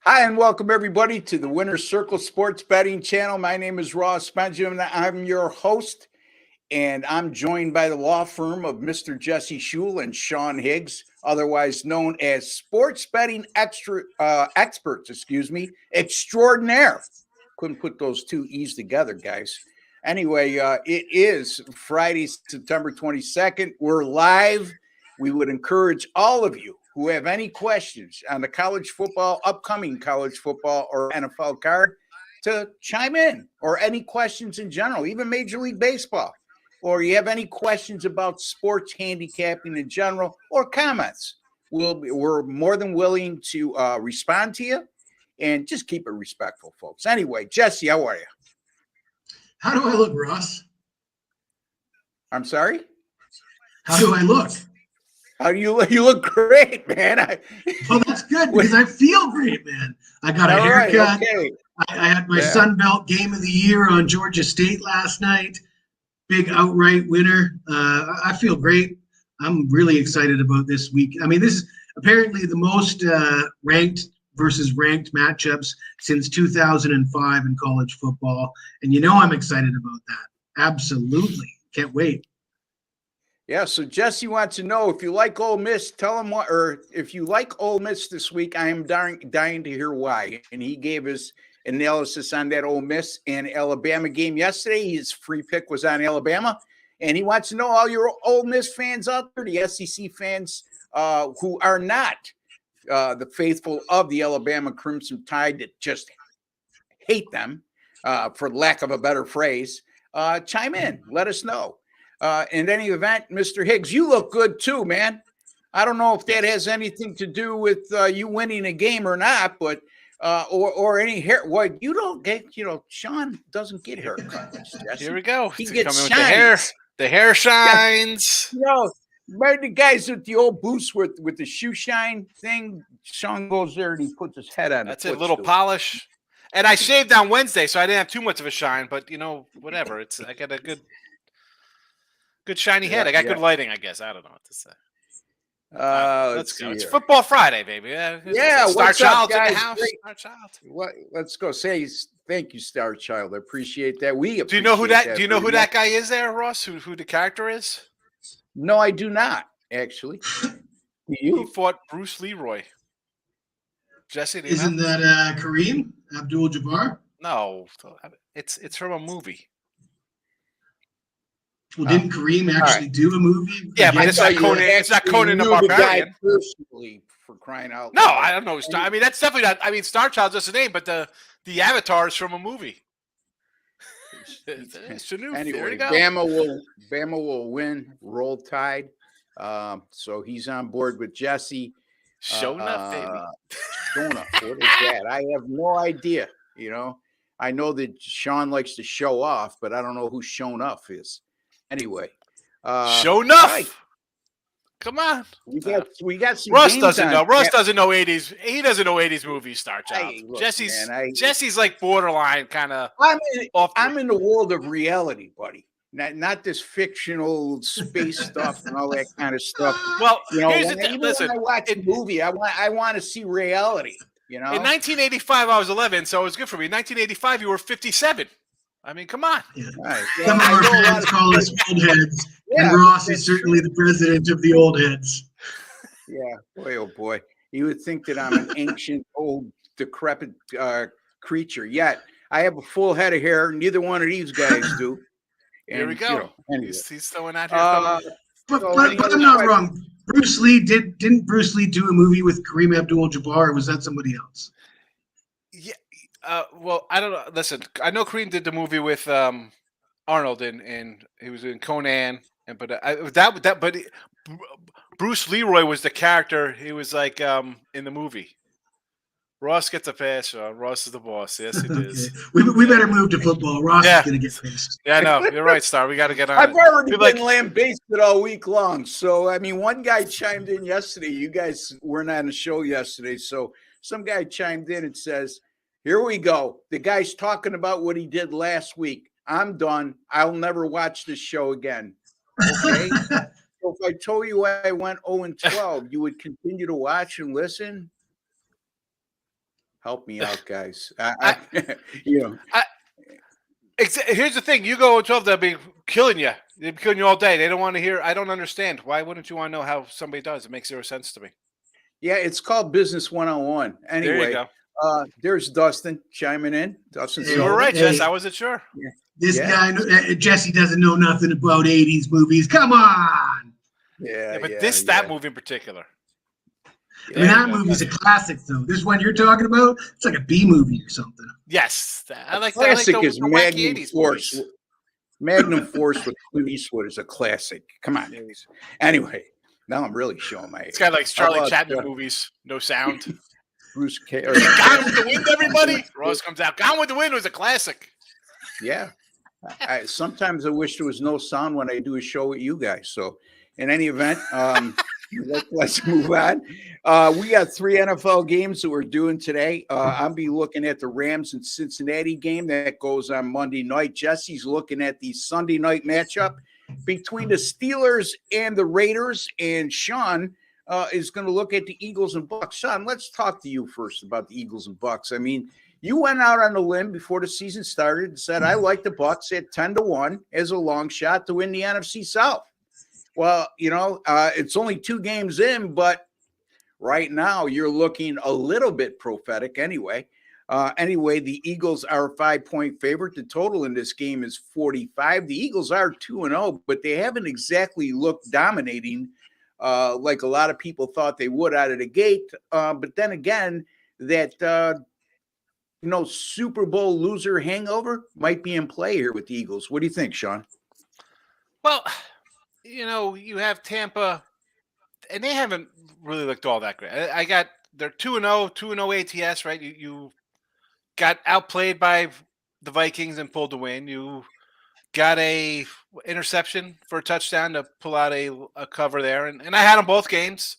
Hi, and welcome everybody to the Winner's Circle Sports Betting Channel. My name is Ross Benjamin. I'm your host, and I'm joined by the law firm of Mr. Jesse Schule and Sean Higgs, otherwise known as sports betting experts, extraordinaire. Couldn't put those two E's together, guys. Anyway, it is Friday, September 22nd. We're live. We would encourage all of you who have any questions on the upcoming college football or NFL card to chime in, or any questions in general, even Major League Baseball, or you have any questions about sports handicapping in general, or comments. We're more than willing to respond to you, and just keep it respectful, folks. Anyway, Jesse, how are you? How do I look, Ross? I'm sorry? How do I look? You look great, man. Well, that's good because I feel great, man. I got a haircut. Right, okay. I had my Sun Belt Game of the Year on Georgia State last night. Big outright winner. I feel great. I'm really excited about this week. I mean, this is apparently the most ranked versus ranked matchups since 2005 in college football. And I'm excited about that. Absolutely. Can't wait. Yeah, so Jesse wants to know if you like Ole Miss, tell him what, or if you like Ole Miss this week, I am dying to hear why. And he gave his analysis on that Ole Miss and Alabama game yesterday. His free pick was on Alabama. And he wants to know all your Ole Miss fans out there, the SEC fans who are not the faithful of the Alabama Crimson Tide that just hate them, for lack of a better phrase, chime in. Let us know. In any event, Mr. Higgs, you look good too, man. I don't know if that has anything to do with you winning a game or not, but or any hair. Well, you don't get, Sean doesn't get haircuts. Here we go. He gets coming with the hair shines. Yeah. Remember the guys with the old boots with the shoe shine thing? Sean goes there and he puts his head on. That's a little polish. And I shaved on Wednesday, so I didn't have too much of a shine. But whatever. I got a good shiny head. I got good lighting, I guess. I don't know what to say. Let's go. It's Football Friday, baby. Star Child in the house. Star Child. Let's go. Say thank you, Star Child. I appreciate that. Do you know who that? Do you know who that guy is there, Ross? Who the character is? No, I do not. Actually, he fought Bruce Leroy. Jesse, isn't that Kareem Abdul-Jabbar? No, it's from a movie. Well, didn't Kareem actually do a movie? Yeah, but it's not Conan. It's not Conan the Barbarian. Personally, for crying out loud. No, I don't know. I mean, that's definitely not. I mean, Star Child's just a name, but the avatar is from a movie. Anyway, Bama will win. Roll Tide. So he's on board with Jesse. Show enough, baby. Show enough. What is that? I have no idea. I know that Sean likes to show off, but I don't know who shown off is. Anyway, show enough. Right. Come on, we got some. Russ doesn't know. Russ doesn't know 80s. He doesn't know 80s movies. Star Child. Hey, look, Jesse's like borderline kind of. I'm in the world of reality, buddy. Not this fictional space stuff and all that kind of stuff. Well, listen. When I watch a movie, I want to see reality. In 1985, I was 11, so it was good for me. In 1985, you were 57. I mean, come on. Yeah. Right. Some of our fans call us old heads, and Ross is certainly the president of the old heads. Yeah, boy, oh boy. You would think that I'm an ancient, old, decrepit creature, yet I have a full head of hair. Neither one of these guys do. And, here we go. Anyway. He's throwing out here. But I'm not wrong. Bruce Lee didn't Bruce Lee do a movie with Kareem Abdul-Jabbar, or was that somebody else? Yeah. Well, I don't know. Listen, I know Kareem did the movie with Arnold, and he was in Conan, but Bruce Leroy was the character. He was like in the movie. Ross gets a pass. Ross is the boss. Yes, he is. We better move to football. Ross is going to get pissed. Yeah, no, you're right, Star. We got to get on. I've already been lambasted all week long. So, I mean, one guy chimed in yesterday. You guys weren't on the show yesterday. So some guy chimed in and says, here we go. The guy's talking about what he did last week. I'm done. I'll never watch this show again. Okay? So if I told you I went 0-12, you would continue to watch and listen? Help me out, guys. You know. Here's the thing: you go 12, they'll be killing you. They'll be killing you all day. They don't want to hear. I don't understand. Why wouldn't you want to know how somebody does? It makes zero sense to me. Yeah, it's called Business 101. Anyway, there you go. There's Dustin chiming in. Dustin, you were right, Jess. I wasn't sure. Yeah. This guy, Jesse, doesn't know nothing about 80s movies. Come on. Yeah, but that movie in particular. I mean, that movie's a classic, though. This one you're talking about, it's like a B movie or something. Yes, I like classic is the Magnum Force. Magnum Force with Clint Eastwood is a classic. Come on. Anyway, now I'm really showing my age. It's got like Charlie Chaplin movies, no sound. Bruce K. Gone with the Wind, everybody. Ross comes out. Gone with the Wind was a classic. Yeah. Sometimes I wish there was no sound when I do a show with you guys. So, in any event, let's move on. We got 3 NFL games that we're doing today. I'll be looking at the Rams and Cincinnati game that goes on Monday night. Jesse's looking at the Sunday night matchup between the Steelers and the Raiders, and Sean is going to look at the Eagles and Bucks. Sean, let's talk to you first about the Eagles and Bucks. I mean, you went out on a limb before the season started and said, I like the Bucks at 10-1 as a long shot to win the NFC South. Well, it's only 2 games in, but right now you're looking a little bit prophetic anyway. The Eagles are a 5-point favorite. The total in this game is 45. The Eagles are 2-0, but they haven't exactly looked dominating like a lot of people thought they would out of the gate. But then again, that Super Bowl loser hangover might be in play here with the Eagles. What do you think, Sean? Well, you have Tampa, and they haven't really looked all that great. They're 2-0, 2-0 ATS, right? You got outplayed by the Vikings and pulled the win. You got a interception for a touchdown to pull out a cover there, and I had them both games.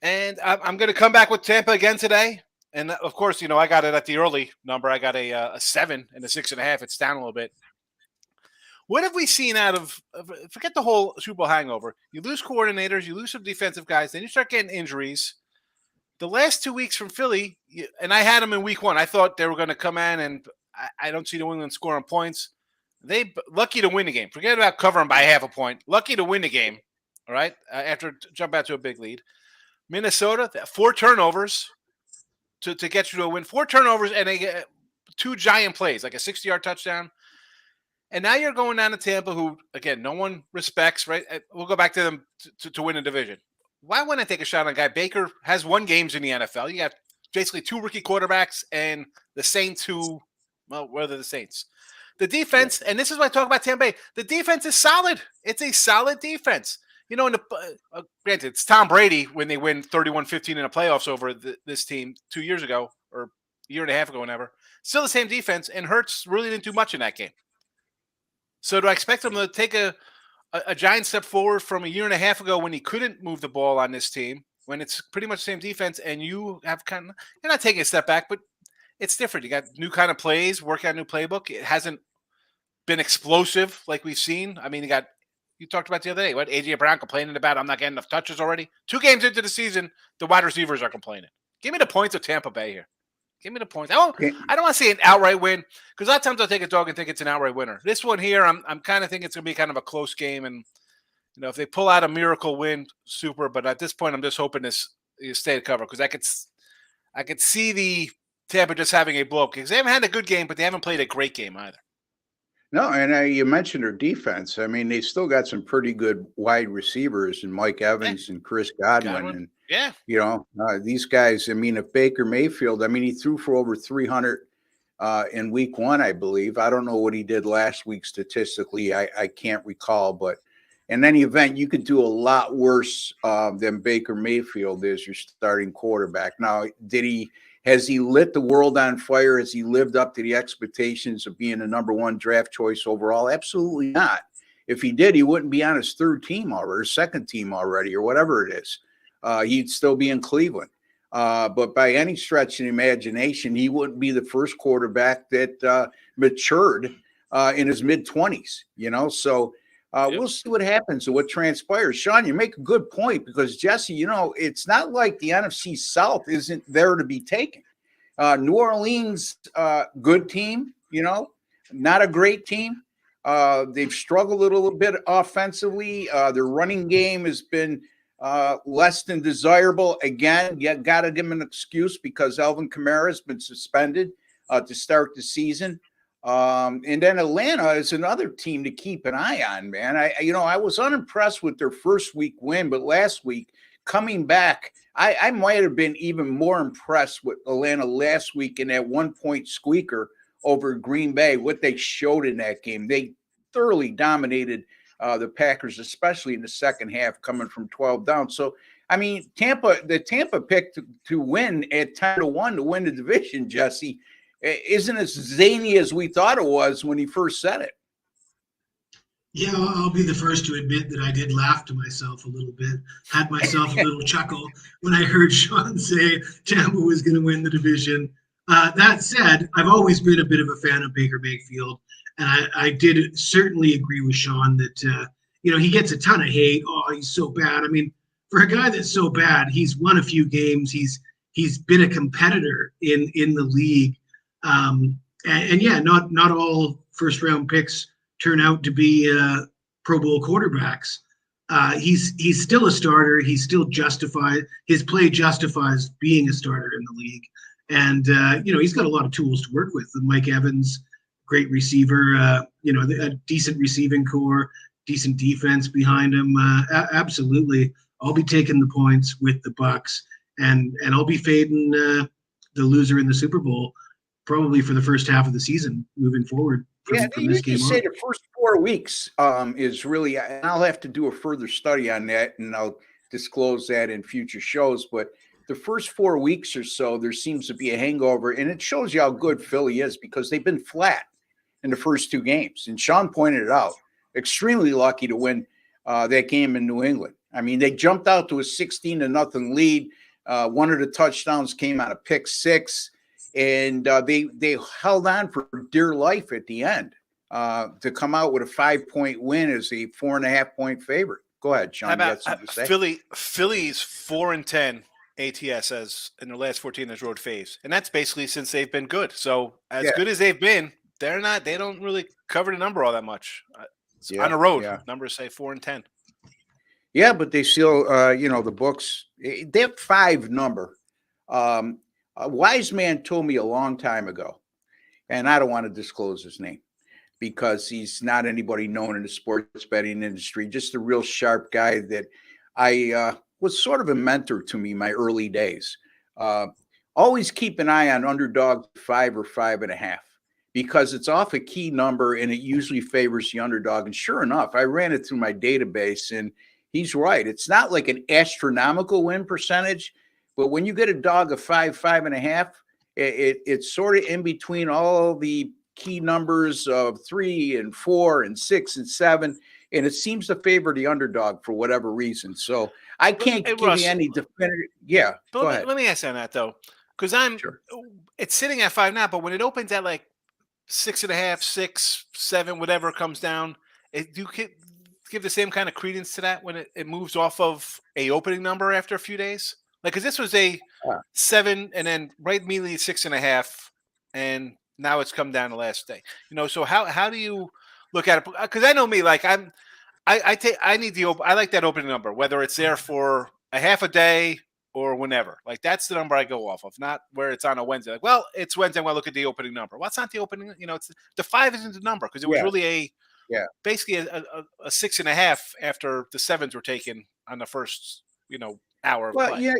And I'm going to come back with Tampa again today. And of course, I got it at the early number. I got a 7 and a 6.5. It's down a little bit. What have we seen out of – forget the whole Super Bowl hangover. You lose coordinators. You lose some defensive guys. Then you start getting injuries. The last 2 weeks from Philly, and I had them in week 1. I thought they were going to come in, and I don't see New England scoring points. They lucky to win the game. Forget about covering by half a point. Lucky to win the game, all right, after jump out to a big lead. Minnesota, 4 turnovers to get you to a win. 4 turnovers, and they get 2 giant plays, like a 60-yard touchdown. And now you're going down to Tampa, who, again, no one respects, right? We'll go back to them to win a division. Why wouldn't I take a shot on a guy? Baker has won games in the NFL. You got basically 2 rookie quarterbacks and the Saints who, well, where are the Saints? The defense, and this is why I talk about Tampa Bay, the defense is solid. It's a solid defense. Granted, it's Tom Brady when they win 31-15 in the playoffs over this team 2 years ago or a year and a half ago, whenever. Still the same defense, and Hurts really didn't do much in that game. So do I expect him to take a giant step forward from a year and a half ago when he couldn't move the ball on this team, when it's pretty much the same defense, and you have you're not taking a step back, but it's different. You got new kind of plays, work on a new playbook. It hasn't been explosive like we've seen. I mean, you talked about the other day, what A.J. Brown complaining about, I'm not getting enough touches already. 2 games into the season, the wide receivers are complaining. Give me the points of Tampa Bay here. Give me the points. I don't want to say an outright win, because a lot of times I'll take a dog and think it's an outright winner. This one here, I'm kind of thinking it's going to be kind of a close game, and if they pull out a miracle win, super. But at this point, I'm just hoping this stay cover, because I could see the Tampa just having a blow up, because they haven't had a good game, but they haven't played a great game either. No, and you mentioned their defense. I mean, they still got some pretty good wide receivers, and Mike Evans and Chris Godwin. And these guys. I mean, if Baker Mayfield, he threw for over 300 in week 1, I believe. I don't know what he did last week statistically. I can't recall, but in any event, you could do a lot worse than Baker Mayfield is your starting quarterback. Now, has he lit the world on fire? Has he lived up to the expectations of being a number 1 draft choice overall? Absolutely not. If he did, he wouldn't be on his 3rd team or his 2nd team already, or whatever it is. He'd still be in Cleveland. But by any stretch of the imagination, he wouldn't be the first quarterback that matured in his mid-20s, So we'll see what happens and what transpires. Sean, you make a good point, because, Jesse, it's not like the NFC South isn't there to be taken. New Orleans, good team, not a great team. They've struggled a little bit offensively. Their running game has been less than desirable. Again, you got to give them an excuse because Alvin Kamara has been suspended to start the season. And then Atlanta is another team to keep an eye on, man. I was unimpressed with their first week win, but last week coming back, I might have been even more impressed with Atlanta last week in that 1-point squeaker over Green Bay, what they showed in that game. They thoroughly dominated the Packers, especially in the second half, coming from 12 down. So, I mean, the Tampa pick to win at 10-1 to win the division, Jesse, isn't as zany as we thought it was when he first said it. Yeah, I'll be the first to admit that I did laugh to myself a little bit, had myself a little chuckle when I heard Sean say Tampa was going to win the division. That said, I've always been a bit of a fan of Baker Mayfield, and I did certainly agree with Sean that he gets a ton of hate. Oh, he's so bad. I mean, for a guy that's so bad, he's won a few games. He's been a competitor in the league, and yeah, not all first round picks turn out to be Pro Bowl quarterbacks. He's still a starter. He's still justified. His play justifies being a starter in the league. And, he's got a lot of tools to work with. Mike Evans, great receiver, a decent receiving core, decent defense behind him. Absolutely. I'll be taking the points with the Bucs, and I'll be fading the loser in the Super Bowl probably for the first half of the season moving forward. From this game say the first 4 weeks is really, and I'll have to do a further study on that, and I'll disclose that in future shows. But the first 4 weeks or so, there seems to be a hangover, and it shows you how good Philly is because they've been flat in the first 2 games. And Sean pointed it out, extremely lucky to win that game in New England. I mean, they jumped out to a 16-0 lead. One of the touchdowns came out of pick six. And they held on for dear life at the end to come out with a 5-point win as a 4.5-point favorite. Go ahead, Sean. How about Philly's 4-10 ATS as in their last 14 as road faves, and that's basically since they've been good. So good as they've been, they don't really cover the number all that much on the road. Numbers say 4-10. Yeah, but they still, the books, they have 5 number. A wise man told me a long time ago, and I don't want to disclose his name because he's not anybody known in the sports betting industry, just a real sharp guy that I was sort of a mentor to me my early days. Always keep an eye on underdog 5 or 5.5 because it's off a key number and it usually favors the underdog. And sure enough, I ran it through my database and he's right. It's not like an astronomical win percentage. But when you get a dog of 5, 5.5, it's sort of in between all the key numbers of 3 and 4 and 6 and 7, and it seems to favor the underdog for whatever reason. So I can't give you any definitive. Yeah, go ahead. Let me ask you on that though, because it's sitting at 5 now, but when it opens at like 6.5, 6, 7, whatever comes down, do you give the same kind of credence to that when it moves off of a opening number after a few days? Like, because this was a 7 and then right immediately 6.5, and now it's come down the last day. So how do you look at it? Because I know me, like I like that opening number, whether it's there for a half a day or whenever. Like that's the number I go off of, not where it's on a Wednesday. Like, well, it's Wednesday. Well, look at the opening number. Well, it's not the opening. It's the 5 isn't the number because it was really basically a 6.5 after the 7s were taken on the first hour of play. Yeah,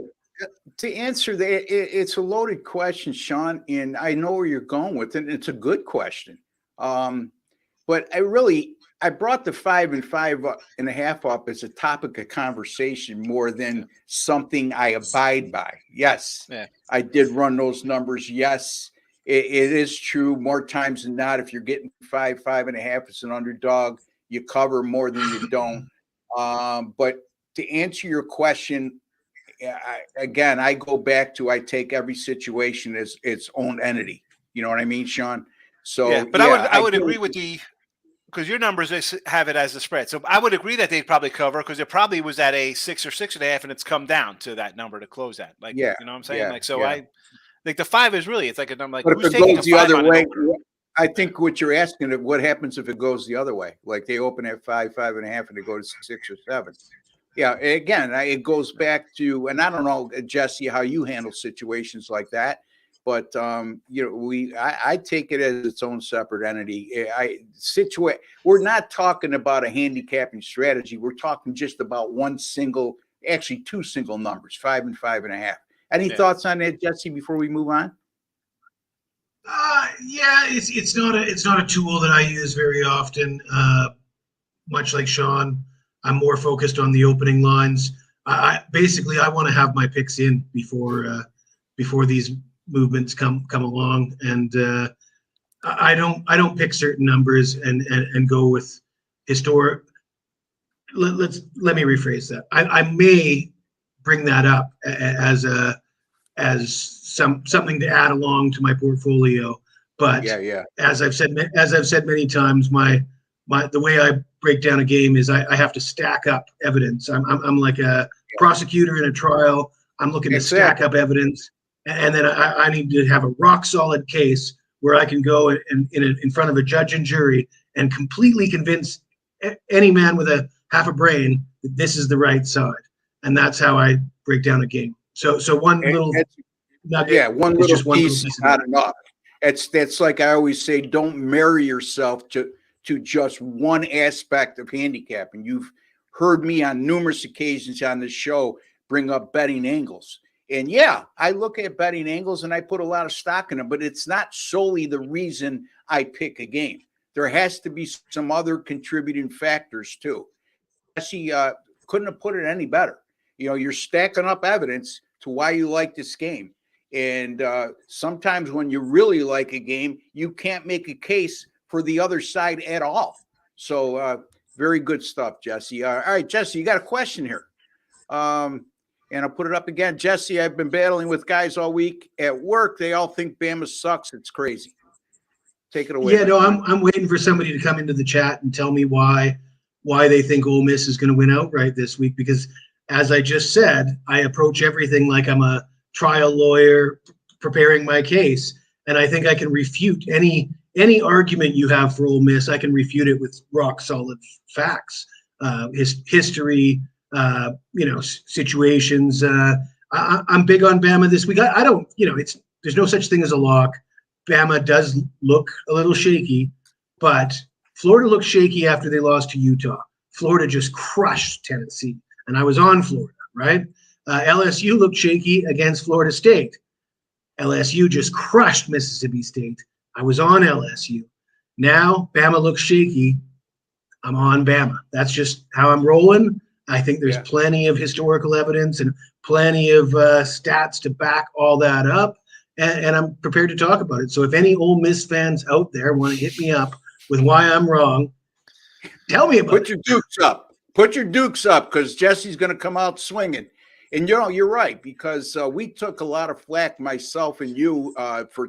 to answer that, it's a loaded question, Sean, and I know where you're going with it. And it's a good question. But I brought the 5 and 5.5 up as a topic of conversation more than something I abide by. Yes, I did run those numbers. Yes, it is true. More times than not, if you're getting 5, 5.5, it's an underdog. You cover more than you don't. But to answer your question, I go back to I take every situation as its own entity. You know what I mean, Sean? So, but I would agree with because your numbers have it as the spread. So I would agree that they'd probably cover because it probably was at a 6 or 6.5, and it's come down to that number to close at. Like, you know what I'm saying? Like the 5 is really, it's like a number. Like, but who's if it taking goes a the 5 other on an way, opener? I think what you're asking is what happens if it goes the other way? Like they open at 5, 5.5, and they go to 6 or 7. Yeah, again, it goes back to, and I don't know, Jesse, how you handle situations like that, but I take it as its own separate entity. We're not talking about a handicapping strategy. We're talking just about actually 2 single numbers, 5 and 5.5. Any thoughts on that, Jesse? Before we move on? Yeah, it's not a tool that I use very often. Much like Sean, I'm more focused on the opening lines. I want to have my picks in before these movements come along, and I don't pick certain numbers and go with historic. Let me rephrase that. I may bring that up as something to add along to my portfolio. But as I've said many times, the way I break down a game is I have to stack up evidence. I'm like a prosecutor in a trial. I'm looking to stack up evidence, and then I need to have a rock solid case where I can go in front of a judge and jury and completely convince any man with a half a brain that this is the right side. And that's how I break down a game. So one little nugget, one little piece is not enough. That's like I always say, don't marry yourself to just one aspect of handicapping. You've heard me on numerous occasions on this show bring up betting angles. And I look at betting angles and I put a lot of stock in them, but it's not solely the reason I pick a game. There has to be some other contributing factors too. Jesse couldn't have put it any better. You're stacking up evidence to why you like this game. And sometimes when you really like a game, you can't make a case for the other side at all. So very good stuff, Jesse. All right, Jesse, you got a question here. And I'll put it up again. Jesse, I've been battling with guys all week at work. They all think Bama sucks. It's crazy. Take it away. Yeah, no, I'm waiting for somebody to come into the chat and tell me why they think Ole Miss is going to win outright this week. Because as I just said, I approach everything like I'm a trial lawyer preparing my case, and I think I can refute any argument you have for Ole Miss. I can refute it with rock solid facts, history, situations. I'm big on Bama this week. I don't, there's no such thing as a lock. Bama does look a little shaky, but Florida looked shaky after they lost to Utah. Florida just crushed Tennessee, and I was on Florida, right? LSU looked shaky against Florida State. LSU just crushed Mississippi State. I was on LSU. Now Bama looks shaky. I'm on Bama. That's just how I'm rolling. I think there's plenty of historical evidence and plenty of stats to back all that up, and I'm prepared to talk about it. So if any Ole Miss fans out there want to hit me up with why I'm wrong, tell me about it. Put your dukes up. Put your dukes up, because Jesse's going to come out swinging. And you're right, because we took a lot of flack, myself and you, for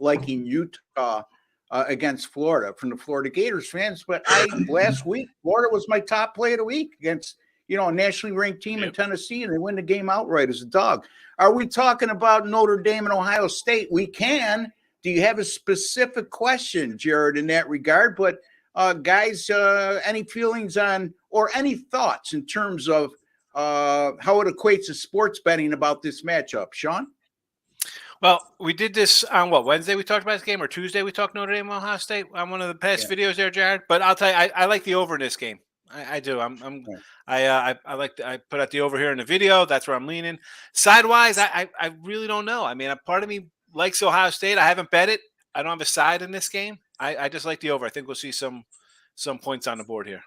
liking Utah against Florida from the Florida Gators fans. But last week, Florida was my top play of the week against, a nationally ranked team in Tennessee, and they win the game outright as a dog. Are we talking about Notre Dame and Ohio State? We can. Do you have a specific question, Jared, in that regard? But guys, any feelings on or any thoughts in terms of how it equates to sports betting about this matchup, Sean? Well, we did this on Wednesday we talked about this game, or Tuesday we talked Notre Dame and Ohio State on one of the past videos there, Jared. But I'll tell you, I like the over in this game. I do. I put out the over here in the video. That's where I'm leaning. Sidewise, I really don't know. I mean, a part of me likes Ohio State. I haven't bet it. I don't have a side in this game. I just like the over. I think we'll see some points on the board here.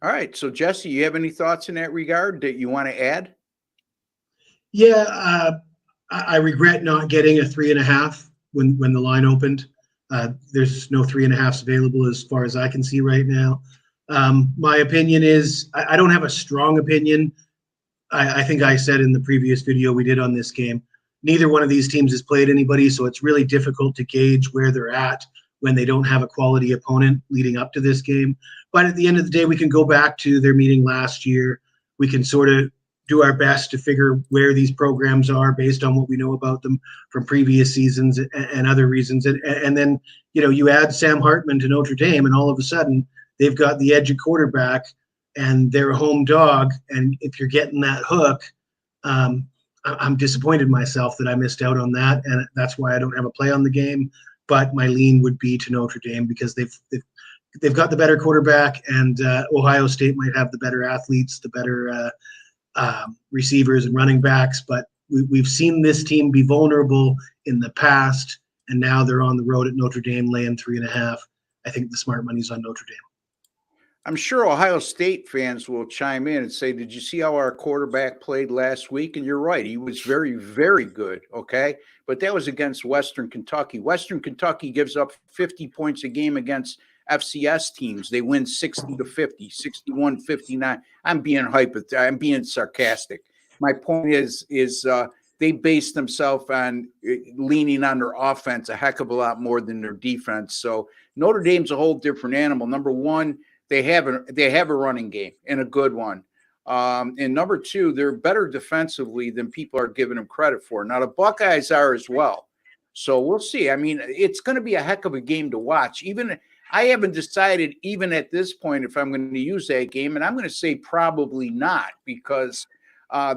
All right. So, Jesse, you have any thoughts in that regard that you want to add? Yeah, I regret not getting a 3.5 when the line opened. There's no 3.5s available as far as I can see right now. My opinion is I don't have a strong opinion. I think I said in the previous video we did on this game, neither one of these teams has played anybody, so it's really difficult to gauge where they're at when they don't have a quality opponent leading up to this game. But at the end of the day, we can go back to their meeting last year. We can sort of do our best to figure where these programs are based on what we know about them from previous seasons and other reasons. And then, you add Sam Hartman to Notre Dame, and all of a sudden they've got the edge of quarterback, and they're a home dog. And if you're getting that hook, I'm disappointed myself that I missed out on that, and that's why I don't have a play on the game. But my lean would be to Notre Dame because they've got the better quarterback, and Ohio State might have the better athletes, the better receivers and running backs. But we've seen this team be vulnerable in the past, and now they're on the road at Notre Dame laying 3.5. I think the smart money's on Notre Dame. I'm sure Ohio State fans will chime in and say, did you see how our quarterback played last week? And you're right. He was very, very good. Okay. But that was against Western Kentucky. Western Kentucky gives up 50 points a game against FCS teams. They win 60-50, 61-59. I'm being sarcastic. My point is they base themselves on leaning on their offense a heck of a lot more than their defense. So Notre Dame's a whole different animal. Number one, they have a running game and a good one. And number two, they're better defensively than people are giving them credit for. Now, the Buckeyes are as well. So we'll see. I mean, it's going to be a heck of a game to watch. I haven't decided even at this point if I'm going to use that game, and I'm going to say probably not because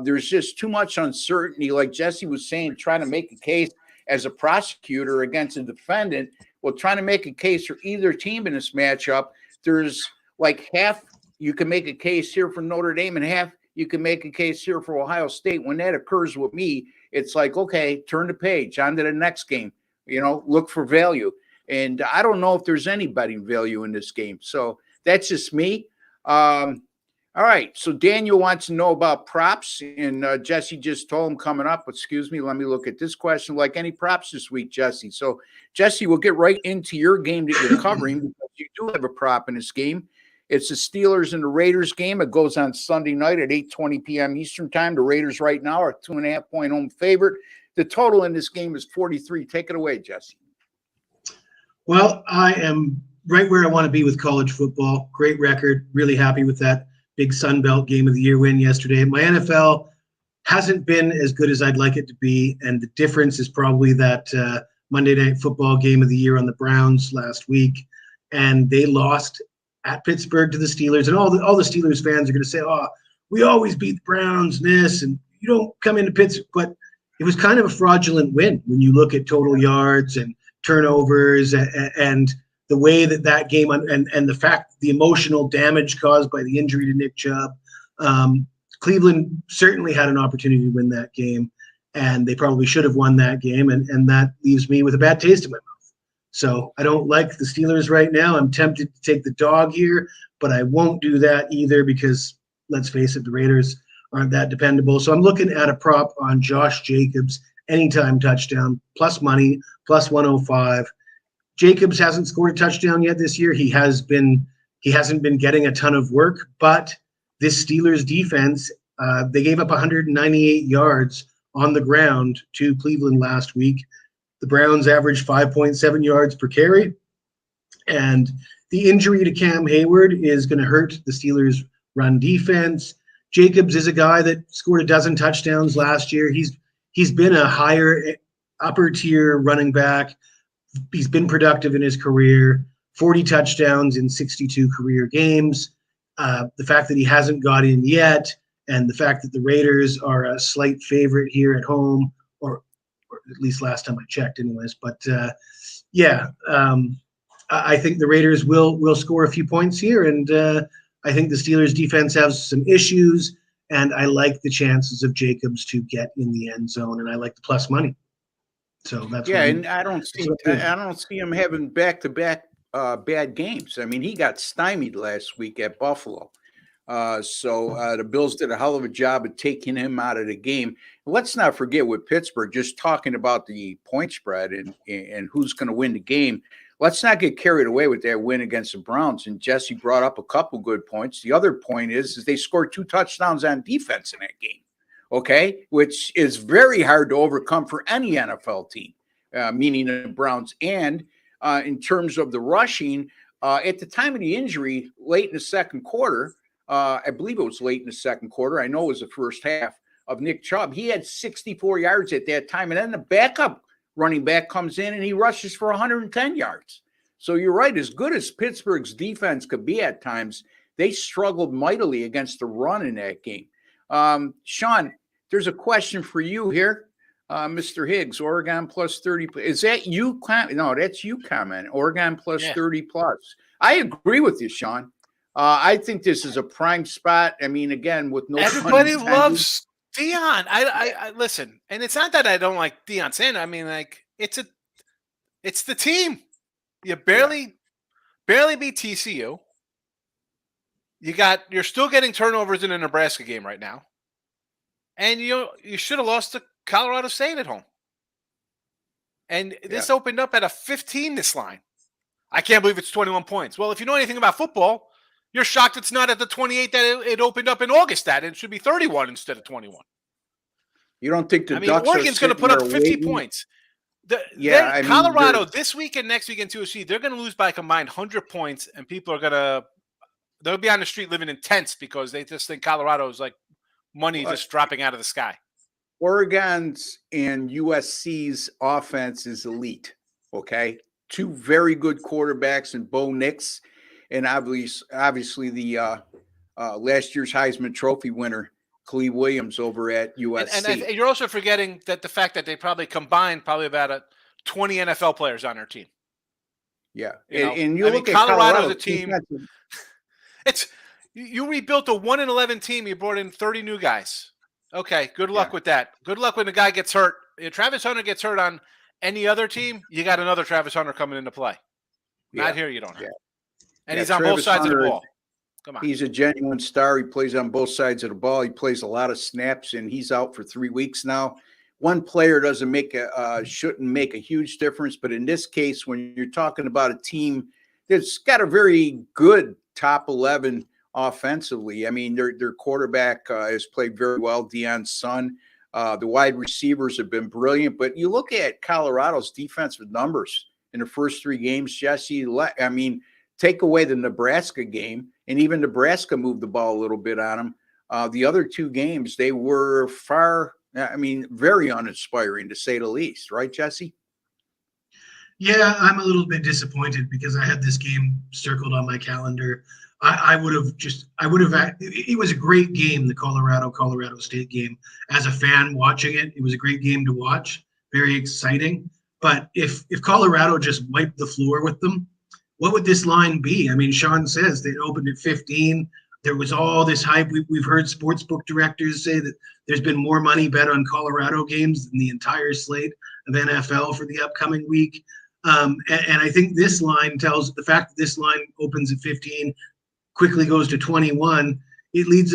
there's just too much uncertainty. Like Jesse was saying, trying to make a case as a prosecutor against a defendant. Well, trying to make a case for either team in this matchup, there's like half you can make a case here for Notre Dame and half you can make a case here for Ohio State. When that occurs with me, it's like, okay, turn the page, on to the next game, look for value. And I don't know if there's any betting value in this game. So that's just me. All right. So Daniel wants to know about props. And Jesse just told him coming up. Excuse me. Let me look at this question. Like any props this week, Jesse? So, Jesse, we'll get right into your game that you're covering because you do have a prop in this game. It's the Steelers and the Raiders game. It goes on Sunday night at 8:20 p.m. Eastern time. The Raiders right now are 2.5-point home favorite. The total in this game is 43. Take it away, Jesse. Well, I am right where I want to be with college football. Great record. Really happy with that big Sun Belt game of the year win yesterday. My NFL hasn't been as good as I'd like it to be, and the difference is probably that Monday Night Football game of the year on the Browns last week, and they lost at Pittsburgh to the Steelers. And all the Steelers fans are going to say, "Oh, we always beat the Browns, and you don't come into Pittsburgh." But it was kind of a fraudulent win when you look at total yards and turnovers and the way that game and the fact the emotional damage caused by the injury to Nick Chubb. Cleveland certainly had an opportunity to win that game, and they probably should have won that game, and that leaves me with a bad taste in my mouth. So I don't like the Steelers right now. I'm tempted to take the dog here, but I won't do that either because, let's face it, the Raiders aren't that dependable. So I'm looking at a prop on Josh Jacobs, anytime touchdown, plus money, plus 105. Jacobs hasn't scored a touchdown yet this year. He hasn't been getting a ton of work, but this Steelers defense, they gave up 198 yards on the ground to Cleveland last week. The Browns averaged 5.7 yards per carry, and the injury to Cam Hayward is going to hurt the Steelers' run defense. Jacobs is a guy that scored a dozen touchdowns last year. He's been a upper tier running back. He's been productive in his career, 40 touchdowns in 62 career games. The fact that he hasn't got in yet, and the fact that the Raiders are a slight favorite here at home, or at least last time I checked anyways. But I think the Raiders will score a few points here, and I think the Steelers defense has some issues, and I like the chances of Jacobs to get in the end zone, and I like the plus money. So that's and I don't see him having back-to-back bad games. I mean, he got stymied last week at Buffalo. The Bills did a hell of a job of taking him out of the game. Let's not forget with Pittsburgh, just talking about the point spread and who's going to win the game. Let's not get carried away with that win against the Browns. And Jesse brought up a couple good points. The other point is they scored 2 touchdowns on defense in that game. Okay, which is very hard to overcome for any NFL team, meaning the Browns. And in terms of the rushing, at the time of the injury, late in the second quarter, I believe it was late in the second quarter. I know it was the first half of Nick Chubb. He had 64 yards at that time. And then the backup running back comes in and he rushes for 110 yards. So you're right. As good as Pittsburgh's defense could be at times, they struggled mightily against the run in that game. Sean, there's a question for you here. Mr. Higgs, Oregon plus 30. Is that you? No, that's you comment. Oregon plus 30 plus. I agree with you, Sean. I think this is a prime spot. I mean, again, with no everybody loves Deion. I listen, and it's not that I don't like Deion Sanders. I mean, like it's the team. You barely beat TCU. You're still getting turnovers in the Nebraska game right now, and you should have lost to Colorado State at home. And this opened up at a 15. This line, I can't believe it's 21 points. Well, if you know anything about football, you're shocked it's not at the 28 that it opened up in August at. It should be 31 instead of 21. You don't think the Ducks Oregon's going to put up 50 points. Colorado this week and next week in 2C, they're going to lose by a combined 100 points, and people are they'll be on the street living in tents because they just think Colorado is like money just dropping out of the sky. Oregon's and USC's offense is elite. Okay, two very good quarterbacks in Bo Nix, and obviously the last year's Heisman Trophy winner Khalil Williams over at USC. And you're also forgetting that the fact that they probably combined about 20 NFL players on their team. Yeah, and you look at Colorado's a team. You rebuilt a 1-11 team. You brought in 30 new guys. Okay, good luck with that. Good luck when the guy gets hurt. If Travis Hunter gets hurt on any other team, you got another Travis Hunter coming into play. Not here, you don't have. And he's on both sides of the ball. Come on. He's a genuine star. He plays on both sides of the ball. He plays a lot of snaps, and he's out for 3 weeks now. One player shouldn't make a huge difference, but in this case, when you're talking about a team that's got a very good top 11 offensively, I mean, their quarterback has played very well, Deion's son. The wide receivers have been brilliant, but you look at Colorado's defensive numbers in the first 3 games, Jesse. I mean, take away the Nebraska game, and even Nebraska moved the ball a little bit on them. The other 2 games, they were very uninspiring, to say the least. Right, Jesse? Yeah, I'm a little bit disappointed because I had this game circled on my calendar. It was a great game, the Colorado State game. As a fan watching it, it was a great game to watch, very exciting. But if Colorado just wiped the floor with them, what would this line be? I mean, Sean says they opened at 15. There was all this hype. We've heard sportsbook directors say that there's been more money bet on Colorado games than the entire slate of NFL for the upcoming week. And I think this line tells the fact that this line opens at 15, quickly goes to 21. It leads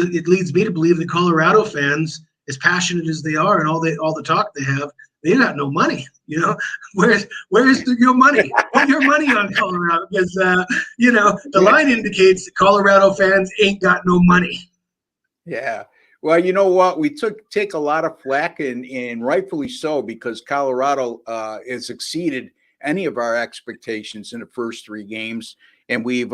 me to believe that Colorado fans, as passionate as they are and all the talk they have, they got no money. You know, where's your money? Put your money on Colorado because the line indicates that Colorado fans ain't got no money. Yeah. Well, you know what? We take a lot of flack, and rightfully so, because Colorado has exceeded any of our expectations in the first 3 games, and we've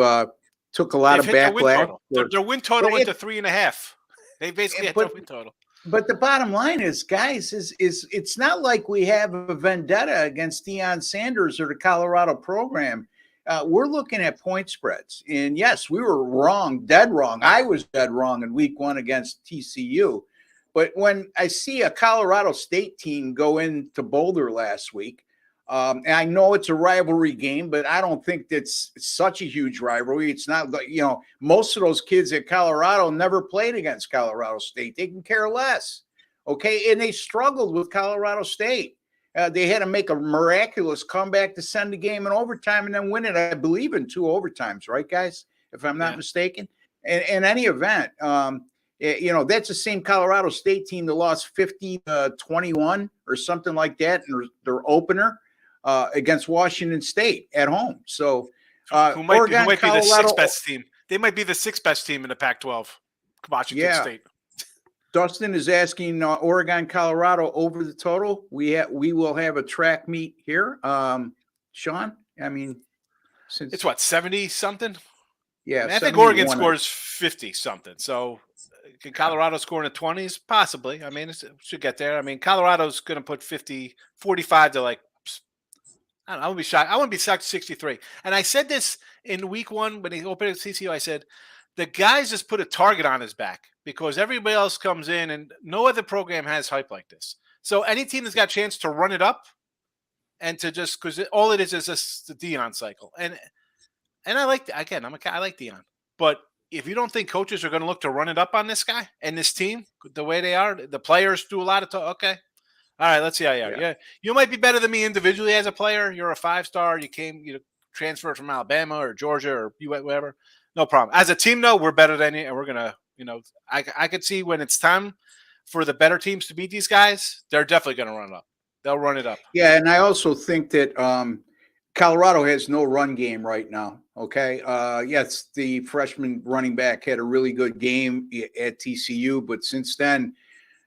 took a lot of backlash. Their win total went to 3.5. They basically had their win total. But the bottom line is, guys, is it's not like we have a vendetta against Deion Sanders or the Colorado program. We're looking at point spreads. And yes, we were wrong, dead wrong. I was dead wrong in week 1 against TCU. But when I see a Colorado State team go into Boulder last week, and I know it's a rivalry game, but I don't think that's such a huge rivalry. It's not like, most of those kids at Colorado never played against Colorado State. They can care less. Okay. And they struggled with Colorado State. They had to make a miraculous comeback to send the game in overtime and then win it, I believe, in 2 overtimes, right, guys? If I'm not mistaken. In any event, that's the same Colorado State team that lost 50-21 or something like that in their opener against Washington State at home. So who might be the 6th best team. They might be the 6th best team in the Pac-12, Washington State. Dustin is asking Oregon, Colorado over the total. We will have a track meet here. Sean, I mean, it's what, 70 something? Yeah, I think Oregon scores 50 something. So can Colorado score in the 20s? Possibly. I mean, it should get there. I mean, Colorado's going to put 45 to like, I don't know, I wouldn't be shocked. I wouldn't be shocked 63. And I said this in week 1 when he opened at CCU. I said, the guys just put a target on his back because everybody else comes in and no other program has hype like this. So any team that's got a chance to run it up and to just, because all it is just the Deion cycle. And I like, again, I like Deion. But if you don't think coaches are going to look to run it up on this guy and this team, the way they are, the players do a lot of talk. Okay. All right, let's see how you are. Yeah. You might be better than me individually as a player. You're a 5-star. You transferred from Alabama or Georgia or whatever. No problem. As a team, though, we're better than you, and we're going to, I could see when it's time for the better teams to beat these guys, they're definitely going to run it up. They'll run it up. Yeah, and I also think that Colorado has no run game right now. Okay. Yes, the freshman running back had a really good game at TCU, but since then,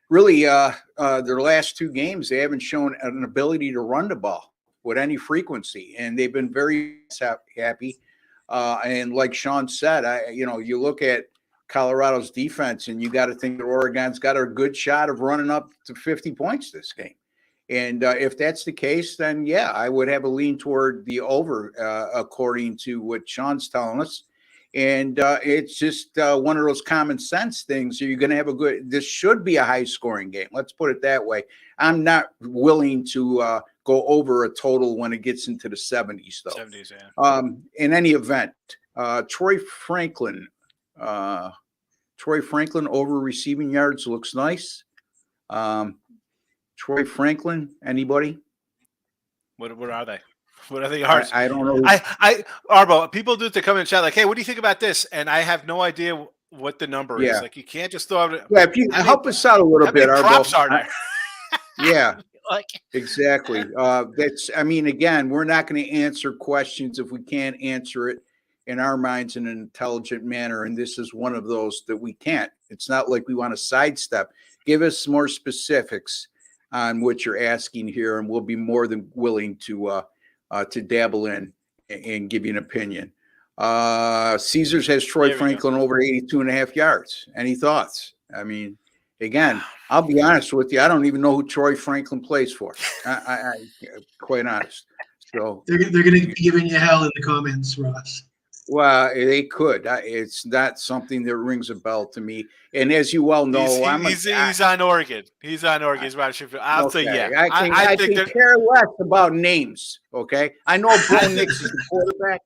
really, their last 2 games, they haven't shown an ability to run the ball with any frequency, and they've been very happy. And like Sean said, you look at Colorado's defense, and you got to think that Oregon's got a good shot of running up to 50 points this game. And if that's the case, then yeah, I would have a lean toward the over, according to what Sean's telling us. And it's just one of those common sense things. You're going to have this should be a high scoring game. Let's put it that way. I'm not willing to go over a total when it gets into the 70s, though. 70s, yeah. In any event, Troy Franklin over receiving yards looks nice. Troy Franklin, anybody? What are they? What are the yards? I don't know. Arbo, people do to come in and chat like, hey, what do you think about this? And I have no idea what the number is. Like, you can't just throw it. Yeah, if you help us out a little bit, Arbo. Props are there? Yeah, exactly. Again, we're not going to answer questions if we can't answer it in our minds in an intelligent manner. And this is one of those that we can't. It's not like we want to sidestep. Give us more specifics on what you're asking here, and we'll be more than willing to dabble in and give you an opinion. Caesars has Troy Franklin over 82.5 yards. Any thoughts? I mean, again, I'll be honest with you. I don't even know who Troy Franklin plays for. I quite honest. So they're going to be giving you hell in the comments, Ross. Well, they could. It's not something that rings a bell to me. And as you well know, he's on Oregon. He's on Oregon. He's about to. I'll say yeah. I can care less about names. Okay, I know Bo Nix is the quarterback,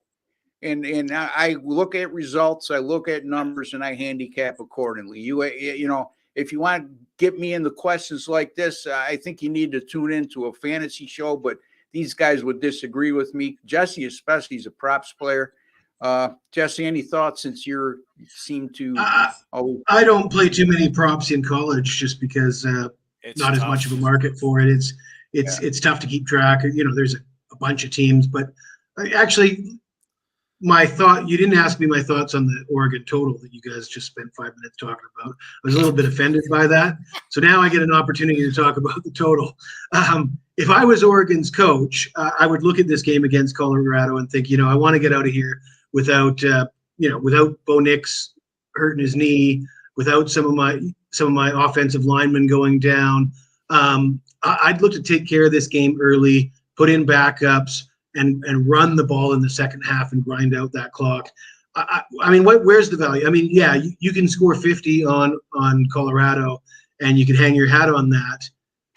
and I look at results, I look at numbers, and I handicap accordingly. You know, if you want to get me into questions like this, I think you need to tune into a fantasy show. But these guys would disagree with me. Jesse, especially, is a props player. Jesse, any thoughts since you seem to I don't play too many props in college just because it's not tough. As much of a market for it. It's tough to keep track. You know, there's a bunch of teams, but actually my thought, you didn't ask me my thoughts on the Oregon total that you guys just spent 5 minutes talking about. I was a little bit offended by that. So now I get an opportunity to talk about the total. If I was Oregon's coach, I would look at this game against Colorado and think, I want to get out of here without Bo Nix hurting his knee, without some of my offensive linemen going down. I'd look to take care of this game early, put in backups, and run the ball in the second half and grind out that clock. Where's the value? You can score 50 on Colorado, and you can hang your hat on that.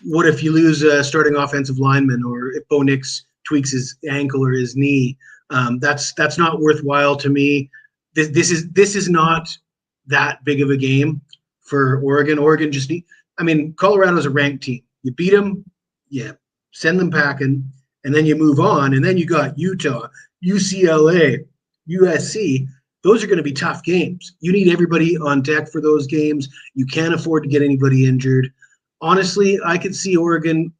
What if you lose a starting offensive lineman, or if Bo Nix tweaks his ankle or his knee? That's not worthwhile to me. This is not that big of a game for Oregon. Oregon just Colorado's a ranked team. You beat them, send them packing, and then you move on. And then you got Utah, UCLA, USC. Those are going to be tough games. You need everybody on deck for those games. You can't afford to get anybody injured. Honestly, I could see Oregon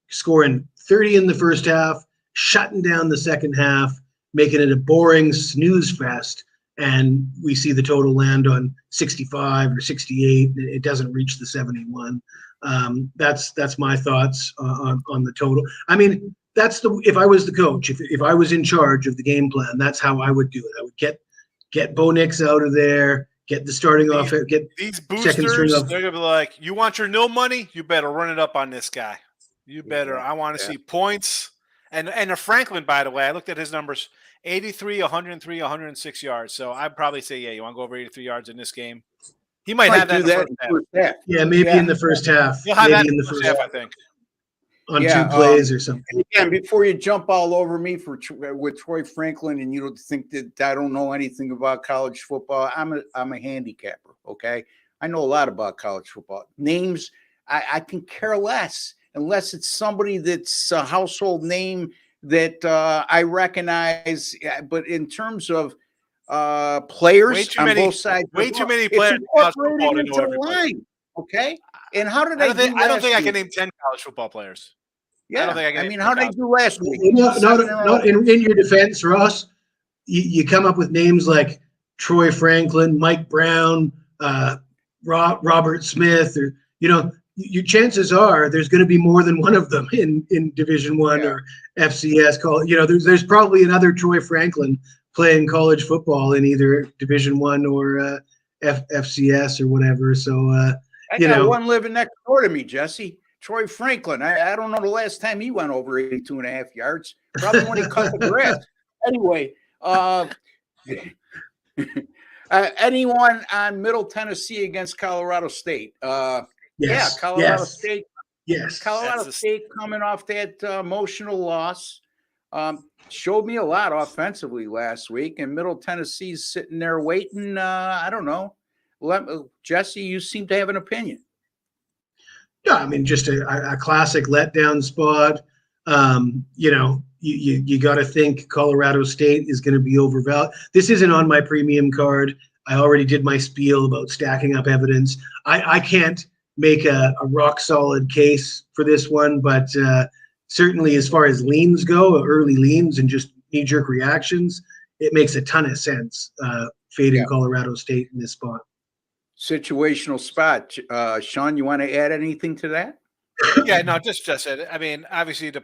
scoring 30 in the first half, shutting down the second half, making it a boring snooze fest, and we see the total land on 65 or 68. It doesn't reach the 71. That's my thoughts on the total. If I was the coach, if I was in charge of the game plan, that's how I would do it. I would get Bo Nix out of there, get the starting off, get these second string boosters. off. They're gonna be like, you want your nil money? You better run it up on this guy. You better. I want to see points. And Franklin, by the way, I looked at his numbers: 83, 103, 106 yards. So I'd probably say, yeah, you want to go over 83 yards in this game. He might have that in the first half. Yeah, maybe in the first half. He'll have maybe that in the first half, I think. On 2 plays or something. And again, before you jump all over me with Troy Franklin, and you don't think that I don't know anything about college football, I'm a handicapper. Okay, I know a lot about college football. Names, I can care less unless it's somebody that's a household name that I recognize. But in terms of players on both sides, way too many players in college football to know everybody. Okay, and how did I don't think I can name 10 college football players. Yeah, I don't think I mean, how did they do last week? In your defense, Ross, you come up with names like Troy Franklin, Mike Brown, Robert Smith, or your chances are there's going to be more than one of them in Division I or FCS. There's probably another Troy Franklin playing college football in either Division I or FCS or whatever. So I got one living next door to me, Jesse. Troy Franklin. I don't know the last time he went over 82.5 yards. Probably when he cut the grass. Anyway, anyone on Middle Tennessee against Colorado State? Yes. Yeah, Colorado State. Yes. Colorado State coming off that emotional loss. Showed me a lot offensively last week, and Middle Tennessee's sitting there waiting. I don't know. Jesse, you seem to have an opinion. Yeah, I mean, just a classic letdown spot. You got to think Colorado State is going to be overvalued. This isn't on my premium card. I already did my spiel about stacking up evidence. I can't make a rock solid case for this one, but certainly as far as leans go, early leans and just knee-jerk reactions, it makes a ton of sense fading Colorado State in this spot. Situational spot. Sean, you want to add anything to that? Yeah, no, just it. I mean, obviously the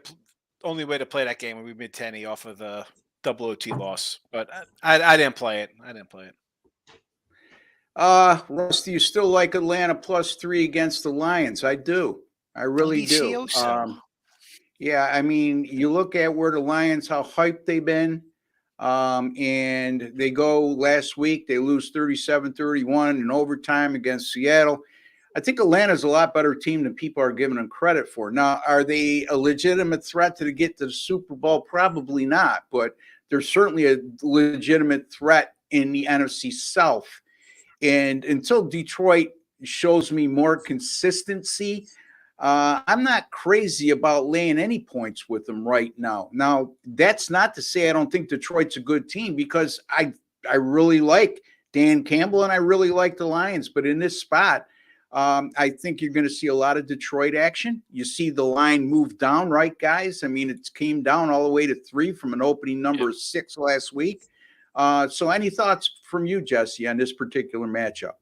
only way to play that game would be mid-10 off of the double OT loss, but I didn't play it. Russ, do you still like Atlanta +3 against the Lions? I do. I really do. Yeah, I mean, you look at where the Lions, how hyped they've been. And they go last week, they lose 37-31 in overtime against Seattle. I think Atlanta's a lot better team than people are giving them credit for. Now, are they a legitimate threat to get to the Super Bowl? Probably not, but they're certainly a legitimate threat in the NFC South. And until Detroit shows me more consistency, I'm not crazy about laying any points with them right now. Now, that's not to say I don't think Detroit's a good team, because I really like Dan Campbell and I really like the Lions. But in this spot, I think you're going to see a lot of Detroit action. You see the line move down, right, guys? I mean, it came down all the way to 3 from an opening number of 6 last week. So any thoughts from you, Jesse, on this particular matchup?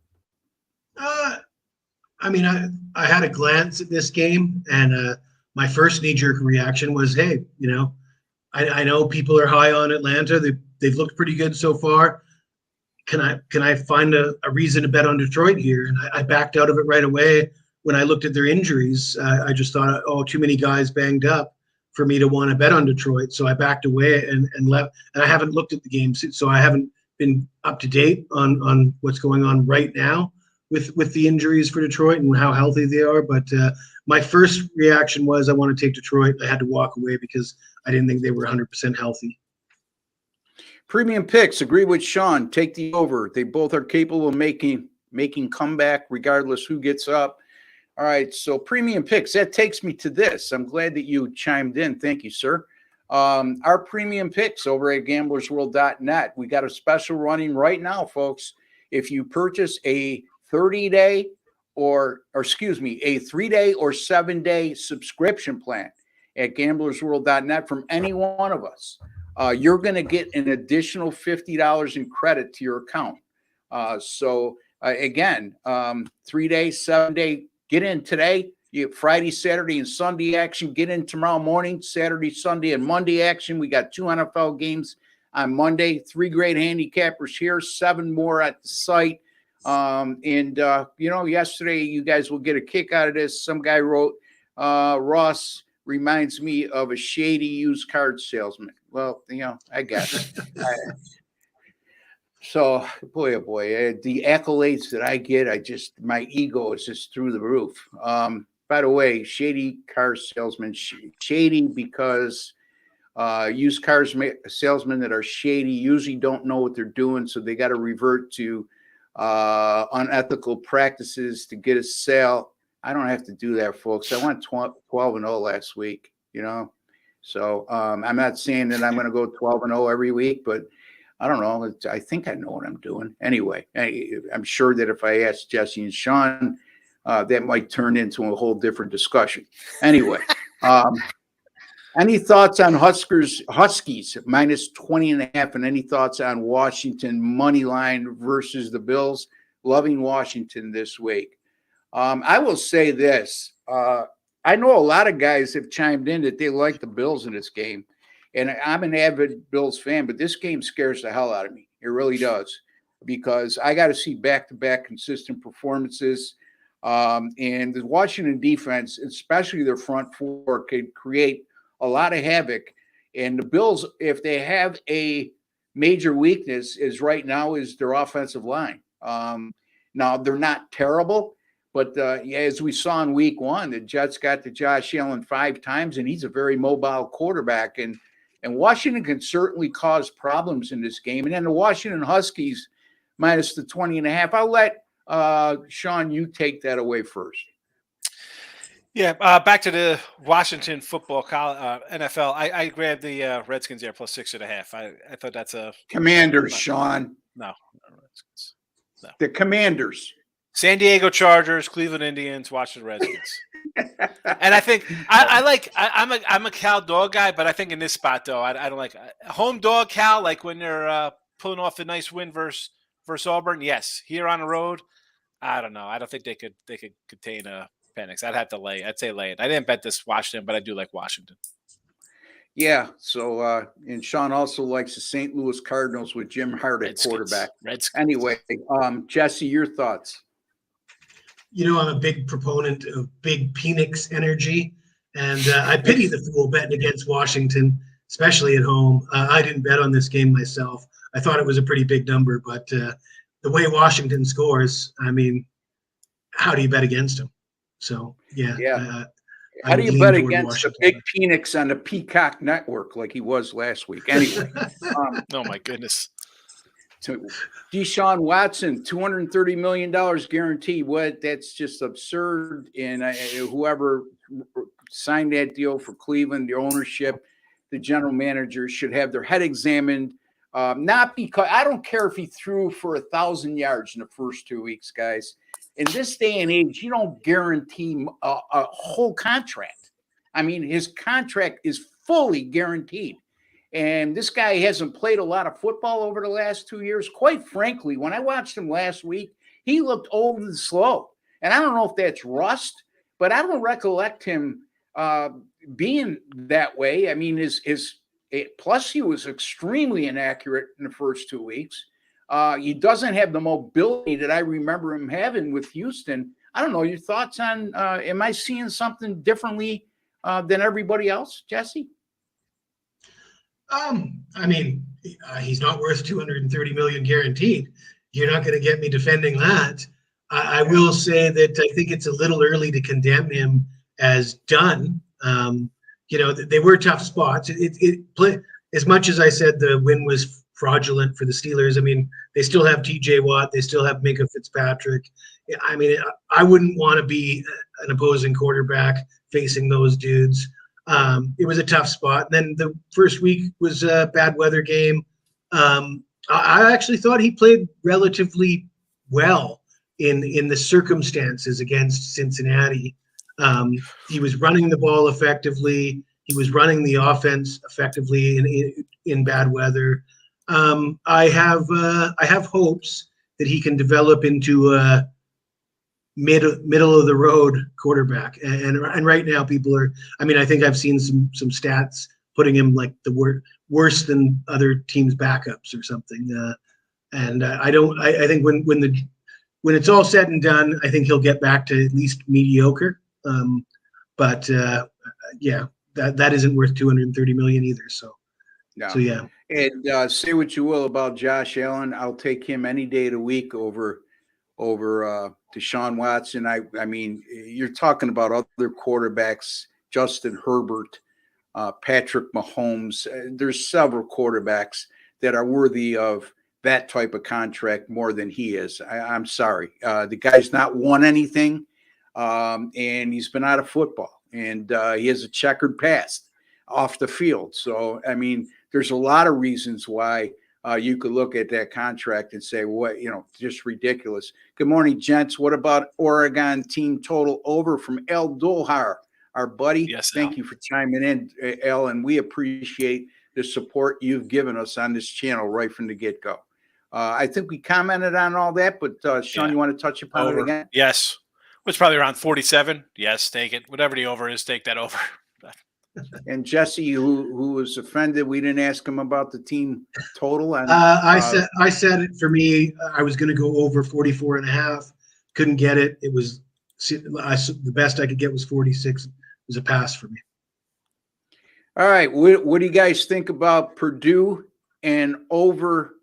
I mean, I had a glance at this game, and my first knee-jerk reaction was, hey, I know people are high on Atlanta. They've looked pretty good so far. Can I find a reason to bet on Detroit here? And I backed out of it right away when I looked at their injuries. I just thought, too many guys banged up for me to want to bet on Detroit. So I backed away and left. And I haven't looked at the game, so I haven't been up to date on what's going on right now with the injuries for Detroit and how healthy they are. But my first reaction was I want to take Detroit. I had to walk away because I didn't think they were 100% healthy. Premium picks, agree with Sean. Take the over. They both are capable of making comeback regardless who gets up. All right, so premium picks, that takes me to this. I'm glad that you chimed in. Thank you, sir. Our premium picks over at gamblersworld.net. We got a special running right now, folks. If you purchase a 30-day or a 3-day or 7-day subscription plan at gamblersworld.net from any one of us, you're going to get an additional $50 in credit to your account. Again, 3-day, 7-day, get in today. You get Friday, Saturday, and Sunday action. Get in tomorrow morning, Saturday, Sunday, and Monday action. We got 2 NFL games on Monday. 3 great handicappers here, 7 more at the site. Yesterday you guys will get a kick out of this. Some guy wrote, Ross reminds me of a shady used car salesman. Well, I guess. So, boy, oh boy, the accolades that I get, my ego is just through the roof. By the way, shady car salesman, shady because used cars salesmen that are shady usually don't know what they're doing, so they got to revert to unethical practices to get a sale. I don't have to do that, folks. I went 12-0 last week, So I'm not saying that I'm going to go 12-0 every week, but I don't know. I think I know what I'm doing. Anyway, I'm sure that if I ask Jesse and Sean, that might turn into a whole different discussion. Anyway, any thoughts on Huskies minus 20.5, and any thoughts on Washington money line versus the Bills? Loving Washington this week. I will say this. I know a lot of guys have chimed in that they like the Bills in this game. And I'm an avid Bills fan, but this game scares the hell out of me. It really does, because I got to see back-to-back consistent performances. And the Washington defense, especially their front four, could create a lot of havoc. And the Bills, if they have a major weakness, is their offensive line. Now, they're not terrible, but as we saw in week 1, the Jets got to Josh Allen 5 times, and he's a very mobile quarterback. And Washington can certainly cause problems in this game. And then the Washington Huskies minus the 20.5. I'll let Sean, you take that away first. Yeah, back to the Washington football NFL. I grabbed the Redskins there plus 6.5. I thought that's a Commanders, Sean. No, Redskins. No. The Commanders. San Diego Chargers, Cleveland Indians, Washington Redskins. And I think I'm a Cal dog guy, but I think in this spot though, I don't like home dog Cal. Like when they're pulling off a nice win versus Auburn. Yes, here on the road, I don't know. I don't think they could contain a panics. I'd have to lay. I'd say lay it. I didn't bet this Washington, but I do like Washington. Yeah. So and Sean also likes the St. Louis Cardinals with Jim Hart at quarterback. Redskins. Anyway, Jesse, your thoughts. I'm a big proponent of big Penix energy, and I pity the fool betting against Washington, especially at home. I didn't bet on this game myself. I thought it was a pretty big number, but the way Washington scores, I mean, how do you bet against them? So, yeah. How do you bet against the big Penix on the Peacock Network like he was last week? Anyway. Oh, my goodness. Deshaun Watson, $230 million guaranteed. That's just absurd. And whoever signed that deal for Cleveland, the ownership, the general manager should have their head examined. Not because I don't care if he threw for 1,000 yards in the first 2 weeks, guys. In this day and age, you don't guarantee a whole contract. I mean, his contract is fully guaranteed. And this guy hasn't played a lot of football over the last 2 years. Quite frankly, when I watched him last week, he looked old and slow. And I don't know if that's rust, but I don't recollect him being that way. I mean, plus he was extremely inaccurate in the first 2 weeks. He doesn't have the mobility that I remember him having with Houston. I don't know your thoughts on, am I seeing something differently than everybody else, Jesse? I mean, he's not worth $230 million guaranteed. You're not going to get me defending that. I will say that I think it's a little early to condemn him as done. They were tough spots. As much as I said the win was fraudulent for the Steelers, I mean, they still have TJ Watt. They still have Minkah Fitzpatrick. I mean, I wouldn't want to be an opposing quarterback facing those dudes. It was a tough spot. And then the first week was a bad weather game. I actually thought he played relatively well in the circumstances against Cincinnati. He was running the ball effectively. He was running the offense effectively in bad weather. I have hopes that he can develop into a middle of the road quarterback. And right now people are, I mean, I think I've seen some stats putting him like the worse than other teams' backups or something. And I think when it's all said and done, I think he'll get back to at least mediocre. But yeah, that isn't worth $230 million either. So, No. so yeah. And say what you will about Josh Allen, I'll take him any day of the week over Deshaun Watson. I mean, you're talking about other quarterbacks, Justin Herbert, Patrick Mahomes. There's several quarterbacks that are worthy of that type of contract more than he is. I'm sorry. The guy's not won anything, and he's been out of football, and he has a checkered past off the field. So, I mean, there's a lot of reasons why you could look at that contract and say, what, just ridiculous. Good morning, gents. What about Oregon team total over from El Dolhar, our buddy? Yes, thank you for chiming in, El, and we appreciate the support you've given us on this channel right from the get-go. I think we commented on all that, but Sean, you want to touch upon it again? Yes. It's probably around 47. Yes, take it. Whatever the over is, take that over. And Jesse, who was offended, we didn't ask him about the team total. And I said it for me. I was going to go over 44.5. Couldn't get it. It was the best I could get was 46. It was a pass for me. All right. What do you guys think about Purdue and over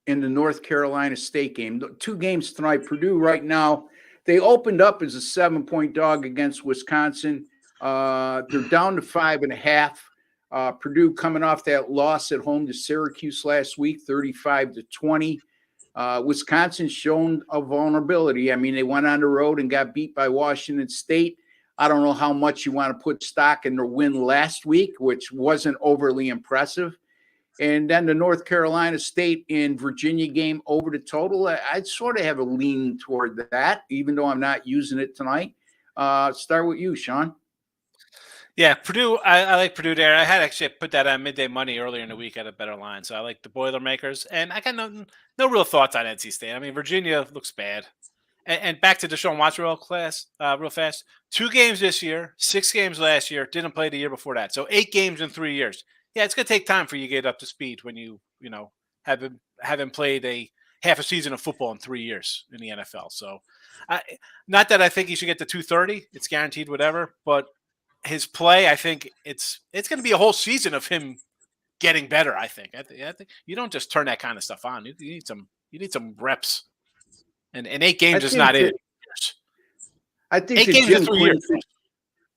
in the North Carolina State game? 2 games tonight. Purdue right now, they opened up as a 7-point dog against Wisconsin. They're down to 5.5. Purdue coming off that loss at home to Syracuse last week, 35-20. Wisconsin's shown a vulnerability. I mean, they went on the road and got beat by Washington State. I don't know how much you want to put stock in their win last week, which wasn't overly impressive. And then the North Carolina State and Virginia game over the total. I'd sort of have a lean toward that, even though I'm not using it tonight. Start with you, Sean. Yeah, Purdue. I like Purdue there. I had actually put that on midday money earlier in the week at a better line. So I like the Boilermakers. And I got no real thoughts on NC State. I mean, Virginia looks bad. And back to Deshaun Watson real fast. 2 games this year, 6 games last year. Didn't play the year before that. So 8 games in 3 years. Yeah, it's going to take time for you to get up to speed when you haven't played a half a season of football in 3 years in the NFL. So, not that I think he should get to 230. It's guaranteed, whatever. But his play, I think it's going to be a whole season of him getting better. I think you don't just turn that kind of stuff on. You need some reps. And 8 games is not it. I think 8 games in 3 years.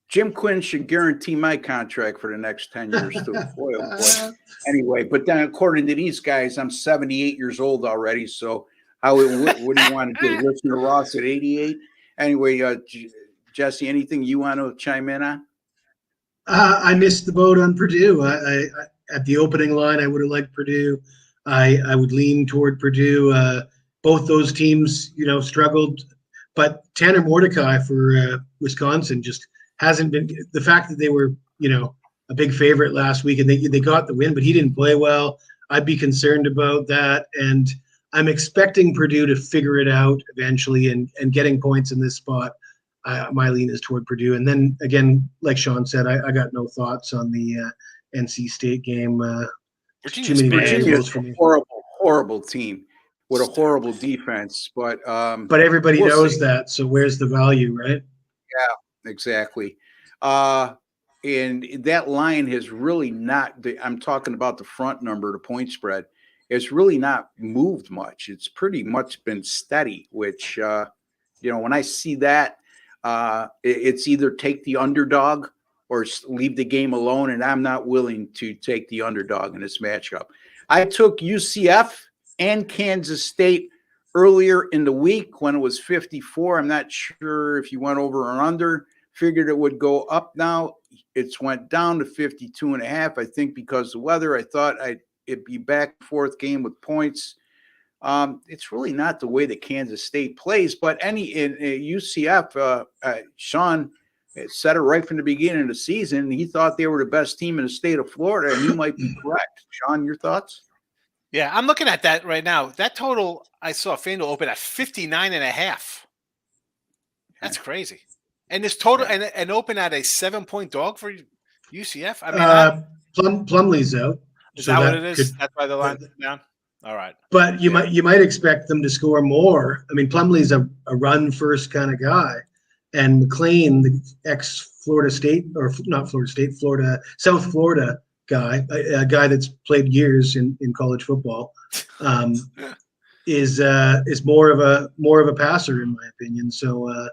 Jim Quinn should guarantee my contract for the next 10 years too. Boy, oh boy. Anyway, but then according to these guys, I'm 78 years old already. So what do you want to do? Listen to Ross at 88? Anyway, Jesse, anything you want to chime in on? I missed the boat on Purdue. I at the opening line, I would have liked Purdue. I would lean toward Purdue. Both those teams, struggled, but Tanner Mordecai for Wisconsin just hasn't been. The fact that they were, a big favorite last week and they got the win, but he didn't play well. I'd be concerned about that, and I'm expecting Purdue to figure it out eventually and getting points in this spot. My lean is toward Purdue. And then again, like Sean said, I got no thoughts on the NC State game. Virginia's a horrible team with a horrible defense, but everybody knows that. So where's the value, right? Yeah, exactly. And that line has really not. I'm talking about the front number, the point spread. It's really not moved much. It's pretty much been steady. Which when I see that. It's either take the underdog or leave the game alone, and I'm not willing to take the underdog in this matchup. I took UCF and Kansas State earlier in the week when it was 54. I'm not sure if you went over or under. Figured it would go up now. It's went down to 52.5. I think because of the weather. I thought it'd be back and forth game with points. It's really not the way that Kansas State plays, but in UCF, Sean said it right from the beginning of the season. He thought they were the best team in the state of Florida, and you might be correct. Sean, your thoughts? Yeah, I'm looking at that right now. That total I saw FanDuel open at 59.5. That's crazy. And this total and open at a 7-point dog for UCF? I mean, Plumlee's out. Is that what it is? That's why the line's down? All right. But you might expect them to score more. I mean, Plumlee's a run first kind of guy, and McLean, the ex-Florida State, or not Florida State, South Florida guy, a guy that's played years in college football, is more of a passer in my opinion. So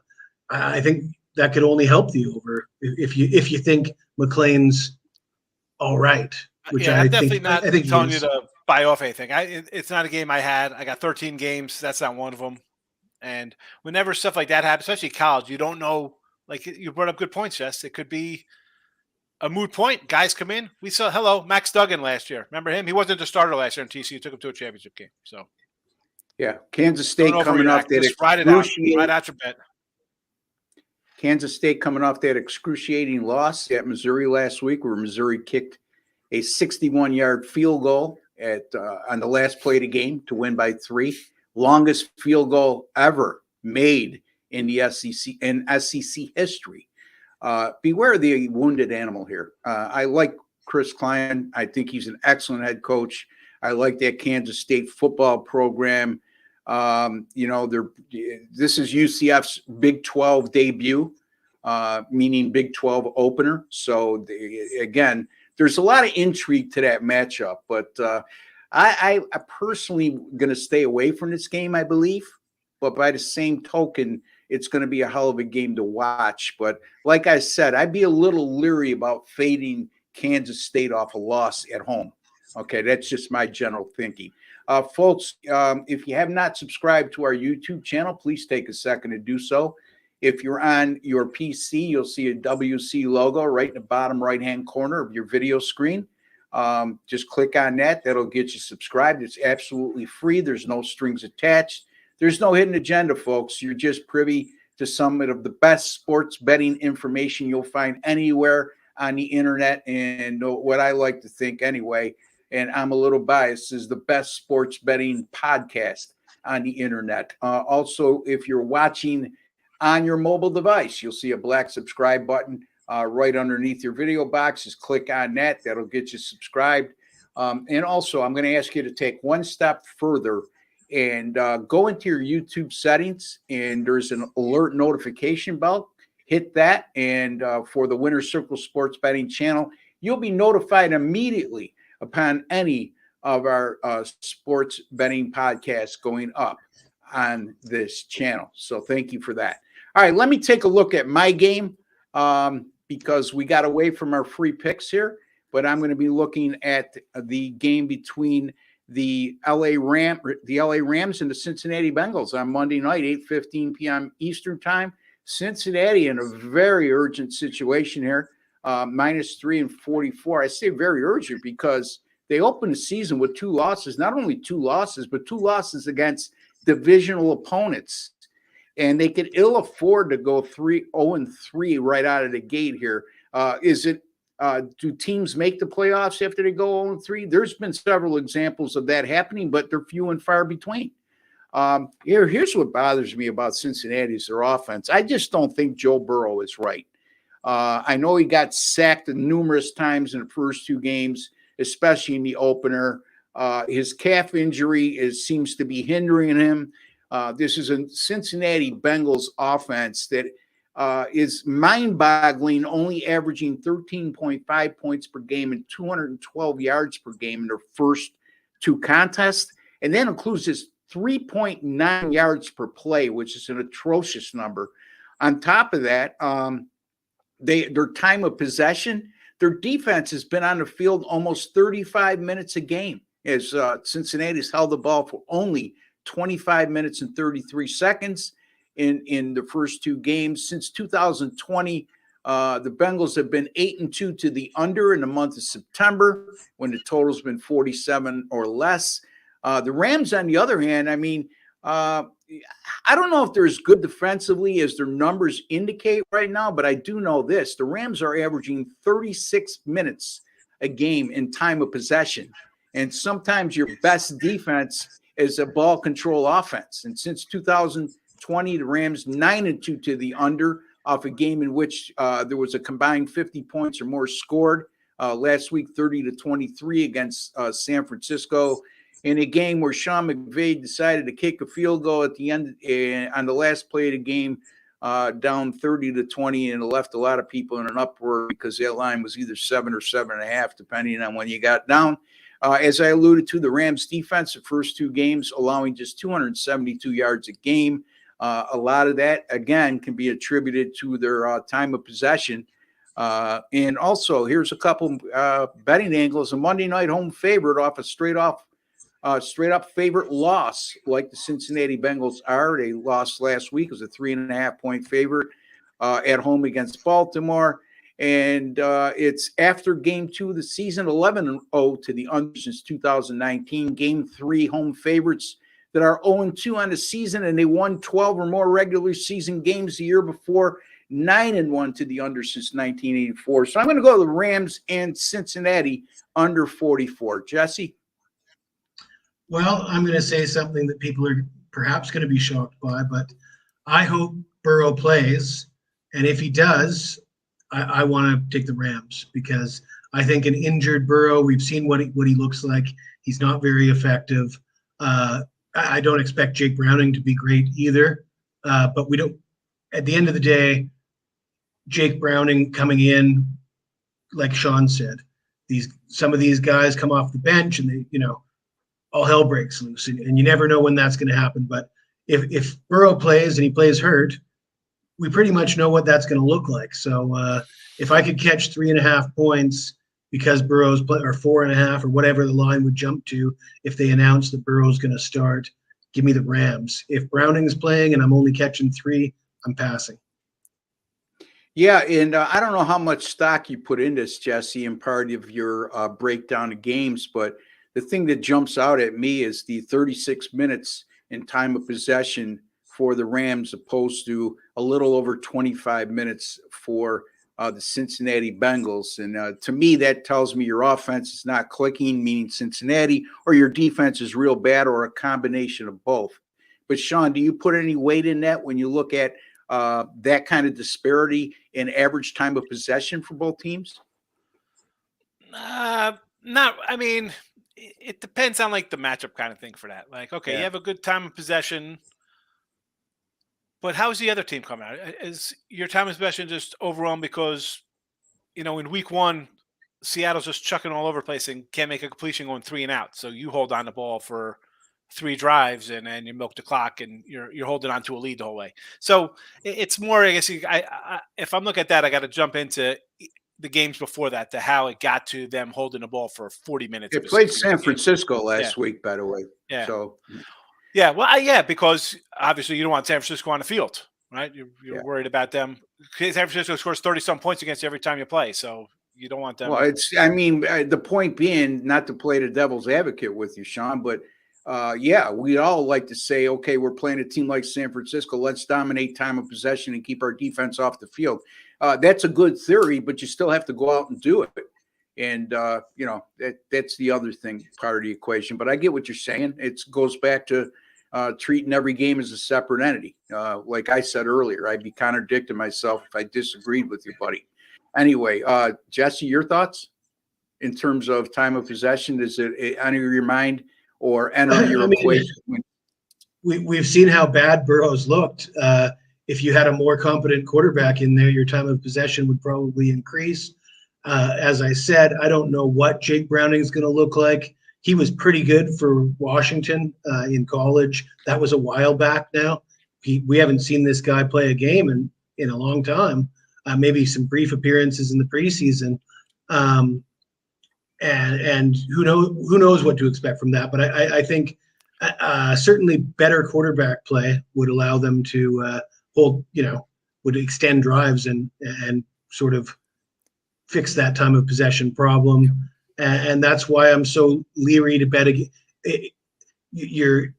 I think that could only help the over if you think McLean's all right. Which I'm definitely think, not I think telling you to buy off anything. It's not a game I had. I got 13 games. That's not one of them. And whenever stuff like that happens, especially college, you don't know. Like you brought up good points, Jess. It could be a moot point. Guys come in. We saw Max Duggan last year. Remember him? He wasn't the starter last year in TCU. Took him to a championship game. So yeah, Kansas State coming off that just ride it out. Ride out your bet. Kansas State coming off that excruciating loss at Missouri last week, where Missouri kicked a 61-yard field goal on the last play of the game to win by 3. Longest field goal ever made in the SEC history. Beware the wounded animal here. I like Chris Klein. I think he's an excellent head coach. I like that Kansas State football program. This is UCF's Big 12 debut, meaning Big 12 opener. So again, there's a lot of intrigue to that matchup, but I personally going to stay away from this game, I believe. But by the same token, it's going to be a hell of a game to watch. But like I said, I'd be a little leery about fading Kansas State off a loss at home. Okay, that's just my general thinking. Folks, if you have not subscribed to our YouTube channel, please take a second to do so. If you're on your PC, you'll see a WC logo right in the bottom right-hand corner of your video screen. Just click on that. That'll get you subscribed. It's absolutely free. There's no strings attached. There's no hidden agenda, folks. You're just privy to some of the best sports betting information you'll find anywhere on the internet. And what I like to think anyway, and I'm a little biased, is the best sports betting podcast on the internet. Also, if you're watching on your mobile device, you'll see a black subscribe button right underneath your video box. Just click on that. That'll get you subscribed. And also, I'm going to ask you to take one step further and go into your YouTube settings, and there's an alert notification bell. Hit that, and for the Winner's Circle Sports Betting channel, you'll be notified immediately upon any of our sports betting podcasts going up on this channel. So thank you for that. All right, let me take a look at my game because we got away from our free picks here, but I'm going to be looking at the game between the LA Rams and the Cincinnati Bengals on Monday night, 8:15 p.m. Eastern time. Cincinnati in a very urgent situation here, -3 and 44. I say very urgent because they opened the season with 2 losses, not only 2 losses, but 2 losses against divisional opponents. And they could ill afford to go 0-3 right out of the gate here. Do teams make the playoffs after they go 0-3? There's been several examples of that happening, but they're few and far between. Here's what bothers me about Cincinnati is their offense. I just don't think Joe Burrow is right. I know he got sacked numerous times in the first 2 games, especially in the opener. His calf injury seems to be hindering him. This is a Cincinnati Bengals offense that is mind-boggling, only averaging 13.5 points per game and 212 yards per game in their first 2 contests. And that includes his 3.9 yards per play, which is an atrocious number. On top of that, their time of possession, their defense has been on the field almost 35 minutes a game, as Cincinnati's held the ball for only 25 minutes and 33 seconds in the first 2 games. Since 2020, the Bengals have been 8-2 to the under in the month of September, when the total's been 47 or less. The Rams, on the other hand, I mean, I don't know if they're as good defensively as their numbers indicate right now, but I do know this. The Rams are averaging 36 minutes a game in time of possession. And sometimes your best defense is a ball control offense. And since 2020, the Rams 9-2 to the under, off a game in which there was a combined 50 points or more scored. Last week, 30-23 against San Francisco, in a game where Sean McVay decided to kick a field goal at the end on the last play of the game, down 30-20, and it left a lot of people in an uproar because that line was either 7 or 7.5, depending on when you got down. As I alluded to, the Rams defense, the first two games, allowing just 272 yards a game. A lot of that, again, can be attributed to their time of possession. And also, here's a couple betting angles. A Monday night home favorite off a straight up favorite loss, like the Cincinnati Bengals are. They lost last week as a 3.5-point favorite at home against Baltimore. And it's after game 2 of the season, 11-0 to the under since 2019. Game 3 home favorites that are 0-2 on the season, and they won 12 or more regular season games the year before, 9-1 to the under since 1984. So I'm going to go to the Rams and Cincinnati under 44. Jesse? Well, I'm going to say something that people are perhaps going to be shocked by, but I hope Burrow plays. And if he does, I want to take the Rams, because I think an injured Burrow, we've seen what he looks like. He's not very effective. I don't expect Jake Browning to be great either. But we don't, at the end of the day, Jake Browning coming in, like Sean said, some of these guys come off the bench and they, all hell breaks loose, and you never know when that's going to happen. But if Burrow plays and he plays hurt, we pretty much know what that's going to look like. So if I could catch 3.5 points because Burrow's play, or 4.5, or whatever the line would jump to if they announce that Burrow's going to start, give me the Rams. If Browning's playing and I'm only catching 3, I'm passing. Yeah, and I don't know how much stock you put in this, Jesse, in part of your breakdown of games, but the thing that jumps out at me is the 36 minutes in time of possession for the Rams, opposed to a little over 25 minutes for the Cincinnati Bengals. And to me, that tells me your offense is not clicking, meaning Cincinnati, or your defense is real bad, or a combination of both. But Sean, do you put any weight in that when you look at that kind of disparity in average time of possession for both teams? It depends on like the matchup kind of thing for that. Like, okay, You have a good time of possession, but how's the other team coming out? Is your time of possession just overwhelmed because, in week 1, Seattle's just chucking all over the place and can't make a completion going 3 and out. So you hold on the ball for 3 drives and then you milk the clock and you're holding on to a lead the whole way. So it's more, I guess, if I'm looking at that, I got to jump into the games before that, to how it got to them holding the ball for 40 minutes. It played San Francisco last week, by the way. Yeah. So, because obviously you don't want San Francisco on the field, right? You're worried about them. San Francisco scores 30-some points against you every time you play, so you don't want them. Well, the point being, not to play the devil's advocate with you, Sean, but we all like to say, okay, we're playing a team like San Francisco. Let's dominate time of possession and keep our defense off the field. That's a good theory, but you still have to go out and do it. And, that's the other thing, part of the equation. But I get what you're saying. It goes back to treating every game as a separate entity. Like I said earlier, I'd be contradicting myself if I disagreed with you, buddy. Anyway, Jesse, your thoughts in terms of time of possession? Does it enter your mind or enter your equation? We've seen how bad Burrow's looked. If you had a more competent quarterback in there, your time of possession would probably increase. As I said, I don't know what Jake Browning is going to look like. He was pretty good for Washington in college. That was a while back now. We haven't seen this guy play a game in a long time. Maybe some brief appearances in the preseason. And who knows what to expect from that. But I think certainly better quarterback play would allow them to would extend drives and sort of fix that time of possession problem. And that's why I'm so leery to bet again. The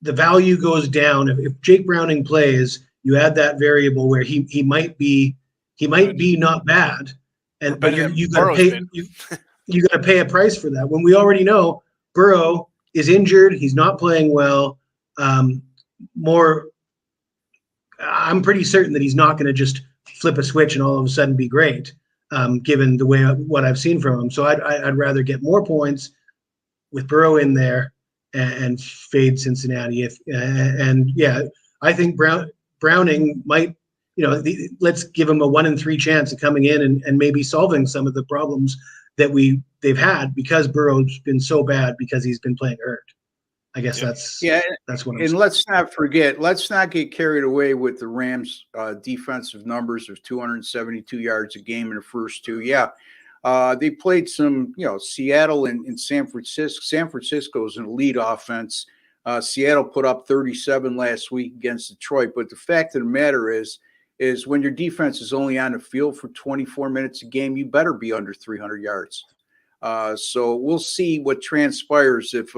value goes down. If Jake Browning plays, you add that variable where he might be not bad, but you got to pay a price for that. When we already know Burrow is injured, he's not playing well. More I'm pretty certain that he's not going to just flip a switch and all of a sudden be great, given the way what I've seen from him. So I'd rather get more points with Burrow in there and fade Cincinnati. I think Browning might, let's give him a 1 in 3 chance of coming in and maybe solving some of the problems that they've had because Burrow's been so bad because he's been playing hurt. I guess that's what I'm saying. Let's not get carried away with the Rams' defensive numbers of 272 yards a game in the first two. Yeah, they played some, Seattle and San Francisco. San Francisco's an elite offense. Seattle put up 37 last week against Detroit. But the fact of the matter is when your defense is only on the field for 24 minutes a game, you better be under 300 yards. So we'll see what transpires if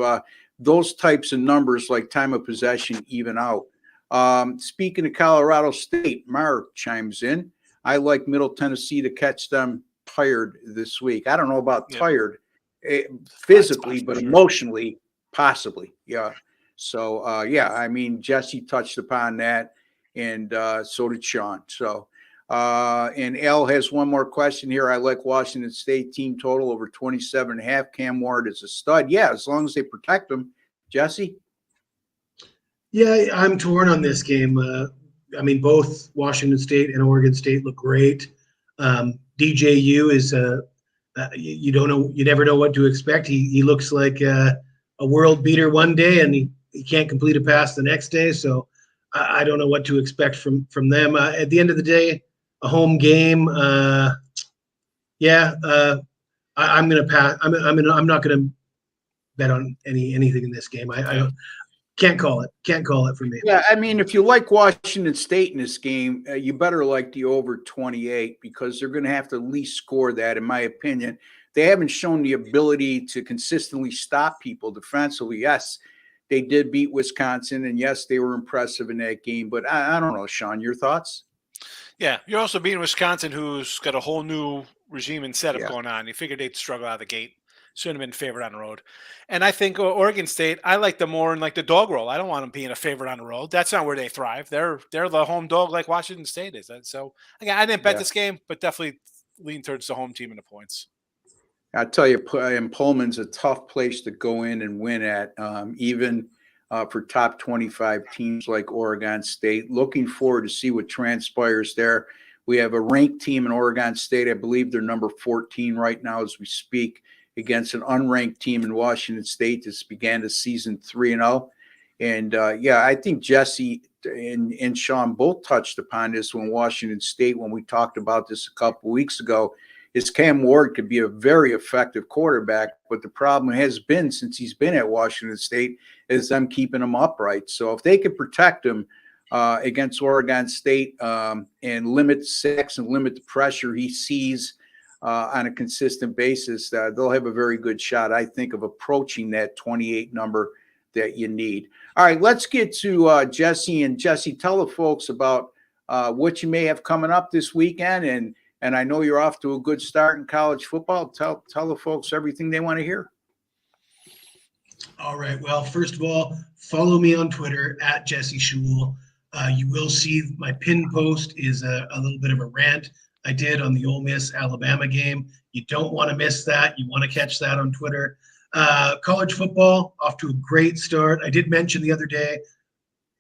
those types of numbers like time of possession even out. Speaking of Colorado State, Mark chimes in. I like Middle Tennessee to catch them tired this week. I don't know about tired physically, but emotionally, possibly. Yeah. So, I mean, Jesse touched upon that, and so did Sean. So, and Al has one more question here. I like Washington State team total over 27.5. Cam Ward is a stud. Yeah, as long as they protect him. Jesse? Yeah, I'm torn on this game. I mean, both Washington State and Oregon State look great. DJU is you never know what to expect. He looks like a world beater one day, and he can't complete a pass the next day. So I don't know what to expect from them. At the end of the day, a home game. I'm going to pass. I'm not going to bet on anything in this game. I can't call it. Can't call it for me. Yeah, I mean, if you like Washington State in this game, you better like the over 28 because they're going to have to at least score that, in my opinion. They haven't shown the ability to consistently stop people defensively. Yes, they did beat Wisconsin, and yes, they were impressive in that game. But I don't know, Sean, your thoughts? Yeah, you're also beating Wisconsin, who's got a whole new regime and setup going on. You figured they'd struggle out of the gate. Shouldn't have been favored on the road. And I think Oregon State, I like them more in like the dog roll. I don't want them being a favorite on the road. That's not where they thrive. They're the home dog like Washington State is. And so, again, I didn't bet this game, but definitely lean towards the home team in the points. I tell you, Pullman's a tough place to go in and win at, even for top 25 teams like Oregon State. Looking forward to see what transpires there. We have a ranked team in Oregon State. I believe they're number 14 right now as we speak, against an unranked team in Washington State that's began the season 3-0. And I think Jesse and Sean both touched upon this when Washington State, when we talked about this a couple of weeks ago, is Cam Ward could be a very effective quarterback. But the problem has been since he's been at Washington State is them keeping him upright. So if they could protect him against Oregon State and limit sacks and limit the pressure he sees on a consistent basis, they'll have a very good shot, I think, of approaching that 28 number that you need. All right, let's get to Jesse. And Jesse, tell the folks about what you may have coming up this weekend. And I know you're off to a good start in college football. Tell the folks everything they want to hear. All right. Well, first of all, follow me on Twitter at Jesse Schule. You will see my pin post is a little bit of a rant I did on the Ole Miss Alabama game. You don't want to miss that. You want to catch that on Twitter. College football off to a great start. I did mention the other day,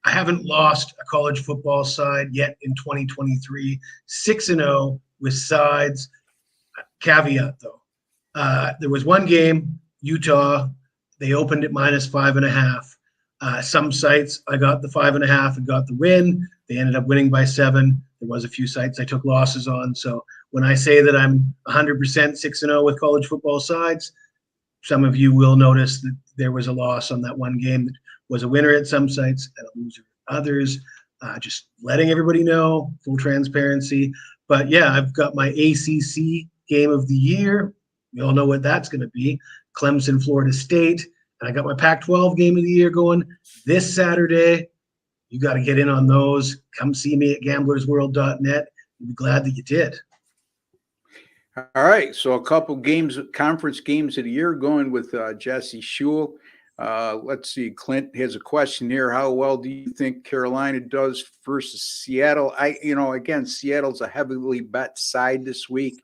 I haven't lost a college football side yet in 2023. 6-0 with sides. Caveat though, there was one game, Utah. They opened at -5.5. Some sites I got the 5.5 and got the win. They ended up winning by 7. There was a few sites I took losses on. So when I say that I'm 100% 6-0 with college football sides, some of you will notice that there was a loss on that one game that was a winner at some sites and a loser at others. Just letting everybody know, full transparency. But yeah, I've got my ACC game of the year. We all know what that's going to be. Clemson, Florida State. And I got my Pac-12 game of the year going this Saturday. You got to get in on those. Come see me at gamblersworld.net. You'll be glad that you did. All right. So a couple games, conference games of the year going with Jesse Schule. Let's see. Clint has a question here. How well do you think Carolina does versus Seattle? Again, Seattle's a heavily bet side this week.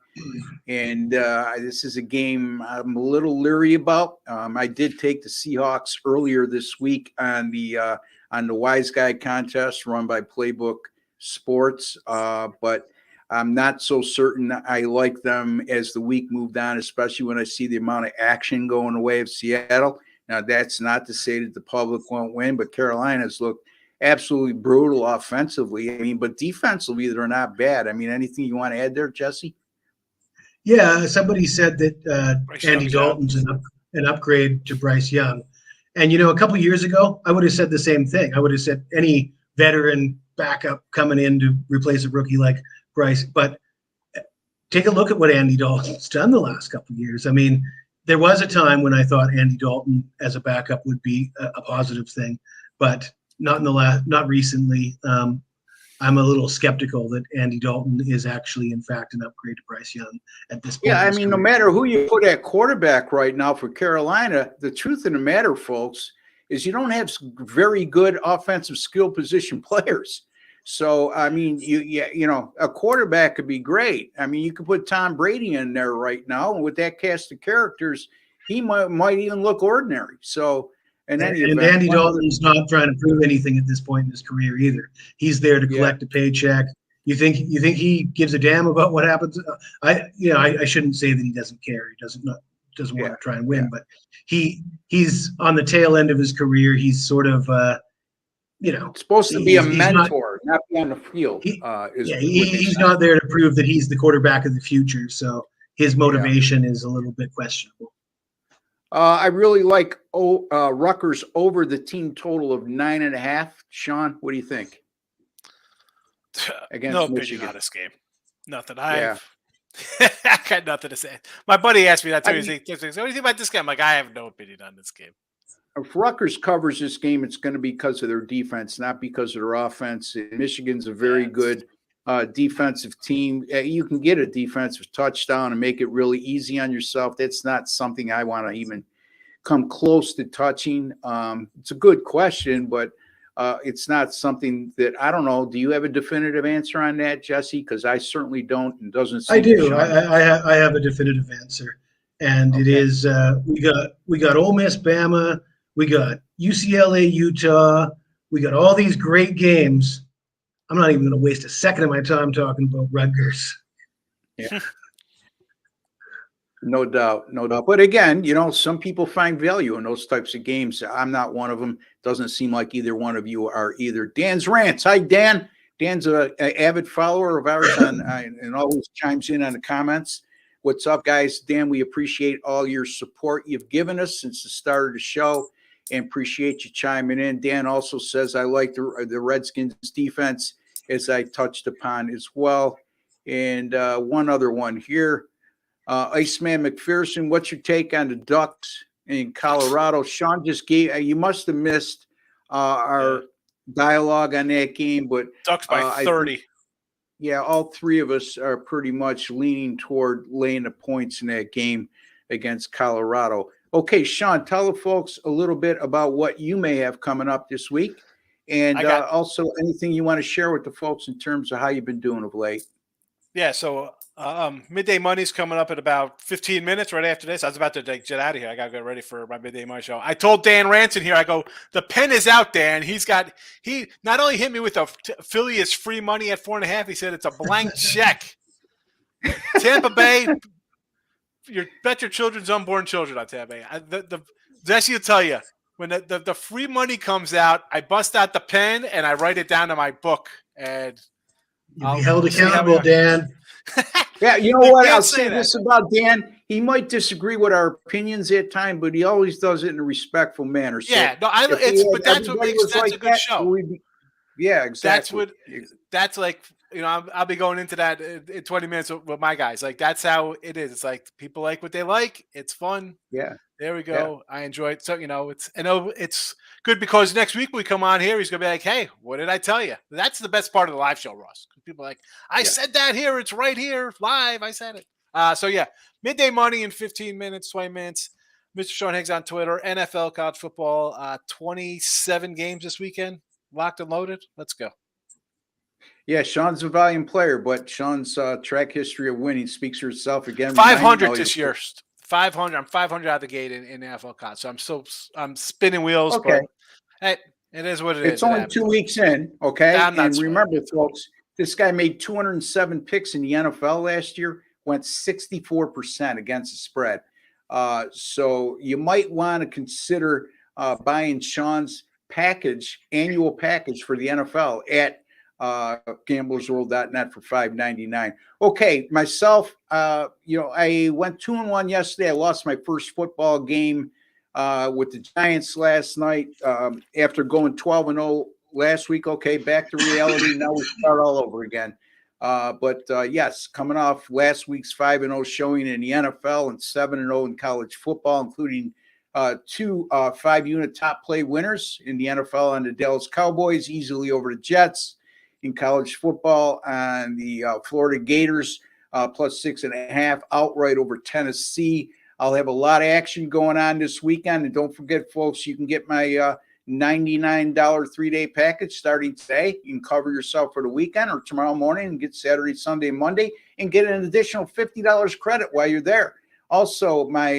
And this is a game I'm a little leery about. I did take the Seahawks earlier this week on the Wise Guy contest run by Playbook Sports, but I'm not so certain I like them as the week moved on, especially when I see the amount of action going the way of Seattle. Now, that's not to say that the public won't win, but Carolina's looked absolutely brutal offensively. But defensively, they're not bad. Anything you want to add there, Jesse? Yeah, somebody said that Andy Dalton's an upgrade to Bryce Young. And, a couple of years ago, I would have said the same thing. I would have said any veteran backup coming in to replace a rookie like Bryce. But take a look at what Andy Dalton's done the last couple of years. There was a time when I thought Andy Dalton as a backup would be a positive thing, but not recently. I'm a little skeptical that Andy Dalton is actually, in fact, an upgrade to Bryce Young at this point. Yeah, no matter who you put at quarterback right now for Carolina, the truth of the matter, folks, is you don't have very good offensive skill position players. So, a quarterback could be great. You could put Tom Brady in there right now, and with that cast of characters, he might even look ordinary. So, and Andy Dalton's not trying to prove anything at this point in his career either. He's there to collect a paycheck. You think he gives a damn about what happens? I shouldn't say that he doesn't care. He doesn't want to try and win, but he's on the tail end of his career. He's sort of it's supposed to be a mentor, not be on the field. He's not there to prove that he's the quarterback of the future. So his motivation is a little bit questionable. I really like Rutgers over the team total of 9.5. Sean, what do you think? No opinion on this game. Nothing. I got nothing to say. My buddy asked me that too. What do you think about this game? I'm like, I have no opinion on this game. If Rutgers covers this game, it's going to be because of their defense, not because of their offense. Michigan's a very good defensive team. You can get a defensive touchdown and make it really easy on yourself. That's not something I want to even come close to touching. It's a good question, but it's not something that I don't know. Do you have a definitive answer on that, Jesse? Because I certainly don't. And doesn't seem I do. I have a definitive answer, and it is we got Ole Miss, Bama. We got UCLA, Utah. We got all these great games. I'm not even going to waste a second of my time talking about Rutgers. Yeah. No doubt. But again, some people find value in those types of games. I'm not one of them. Doesn't seem like either one of you are either. Dan's Rants. Hi, Dan. Dan's an avid follower of ours and always chimes in on the comments. What's up, guys? Dan, we appreciate all your support you've given us since the start of the show. And appreciate you chiming in. Dan also says, I like the Redskins defense, as I touched upon as well. And one other one here. Iceman McPherson, what's your take on the Ducks in Colorado? Sean just gave you must have missed our dialogue on that game. But Ducks by 30. All three of us are pretty much leaning toward laying the points in that game against Colorado. Okay, Sean, tell the folks a little bit about what you may have coming up this week, and also anything you want to share with the folks in terms of how you've been doing of late. Yeah, so Midday Money's coming up in about 15 minutes right after this. I was about to get out of here. I got to get ready for my Midday Money show. I told Dan Ranson here, I go, the pen is out, Dan. He not only hit me with affiliates free money at 4.5, he said it's a blank check. Tampa Bay. Bet your children's unborn children on Tampa Bay. Jesse will tell you, when the free money comes out, I bust out the pen and I write it down in my book. And you'll be held accountable, Dan. Yeah, you know what? I'll say this about Dan. He might disagree with our opinions at times, but he always does it in a respectful manner. So but that's what makes that's a good show. Yeah, exactly. That's like, I'll be going into that in 20 minutes with my guys. Like, that's how it is. It's like people like what they like. It's fun. Yeah. There we go. Yeah. I enjoy it. So, it's good because next week we come on here, he's going to be like, hey, what did I tell you? That's the best part of the live show, Ross. People are like, I said that here. It's right here live. I said it. Midday Money in 15 minutes, 20 minutes. Mr. Sean Higgs on Twitter. NFL college football, 27 games this weekend. Locked and loaded. Let's go. Yeah, Sean's a valiant player, but Sean's track history of winning speaks for itself again. 500 this year. 500. I'm 500 out of the gate in NFL college. So I'm spinning wheels. Okay. But hey, it is what it is. It's only 2 weeks in, okay? I'm not and remember, folks, this guy made 207 picks in the NFL last year, went 64% against the spread. So you might want to consider buying Sean's annual package for the NFL at gamblersworld.net for $5.99. Okay, myself, I went 2-1 yesterday. I lost my first football game with the Giants last night after going 12-0 last week. Okay, back to reality. Now we start all over again. But yes, coming off last week's 5-0 showing in the NFL and 7-0 in college football, including two 5-unit top play winners in the NFL on the Dallas Cowboys, easily over the Jets. In college football on the Florida Gators, plus 6.5 outright over Tennessee. I'll have a lot of action going on this weekend. And don't forget, folks, you can get my $99 3-day package starting today. You can cover yourself for the weekend or tomorrow morning and get Saturday, Sunday, Monday, and get an additional $50 credit while you're there. Also, my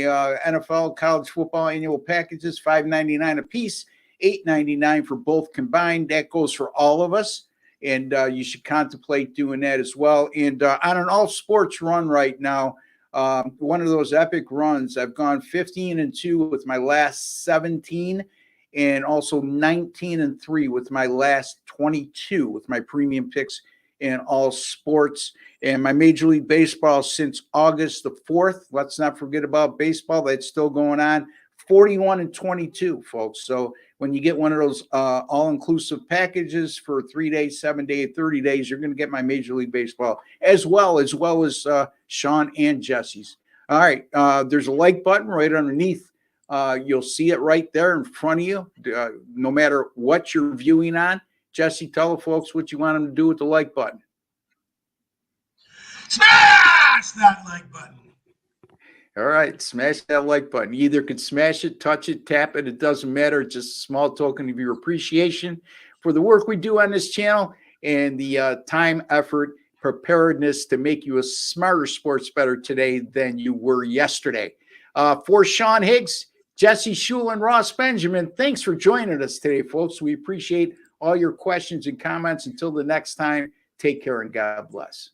NFL college football annual packages, $5.99 a piece, $8.99 for both combined. That goes for all of us. And you should contemplate doing that as well. And on an all sports run right now, one of those epic runs, I've gone 15-2 with my last 17 and also 19-3 with my last 22 with my premium picks in all sports. And my Major League Baseball since August the 4th, let's not forget about baseball. That's still going on. 41-22, folks. So when you get one of those all-inclusive packages for 3 days, 7 days, 30 days, you're going to get my Major League Baseball as well as Sean and Jesse's. All right. There's a like button right underneath. You'll see it right there in front of you, no matter what you're viewing on. Jesse, tell the folks what you want them to do with the like button. Smash that like button. All right, smash that like button. You either can smash it, touch it, tap it. It doesn't matter. It's just a small token of your appreciation for the work we do on this channel and the time, effort, preparedness to make you a smarter sports bettor today than you were yesterday. For Sean Higgs, Jesse Schule, and Ross Benjamin, thanks for joining us today, folks. We appreciate all your questions and comments. Until the next time, take care and God bless.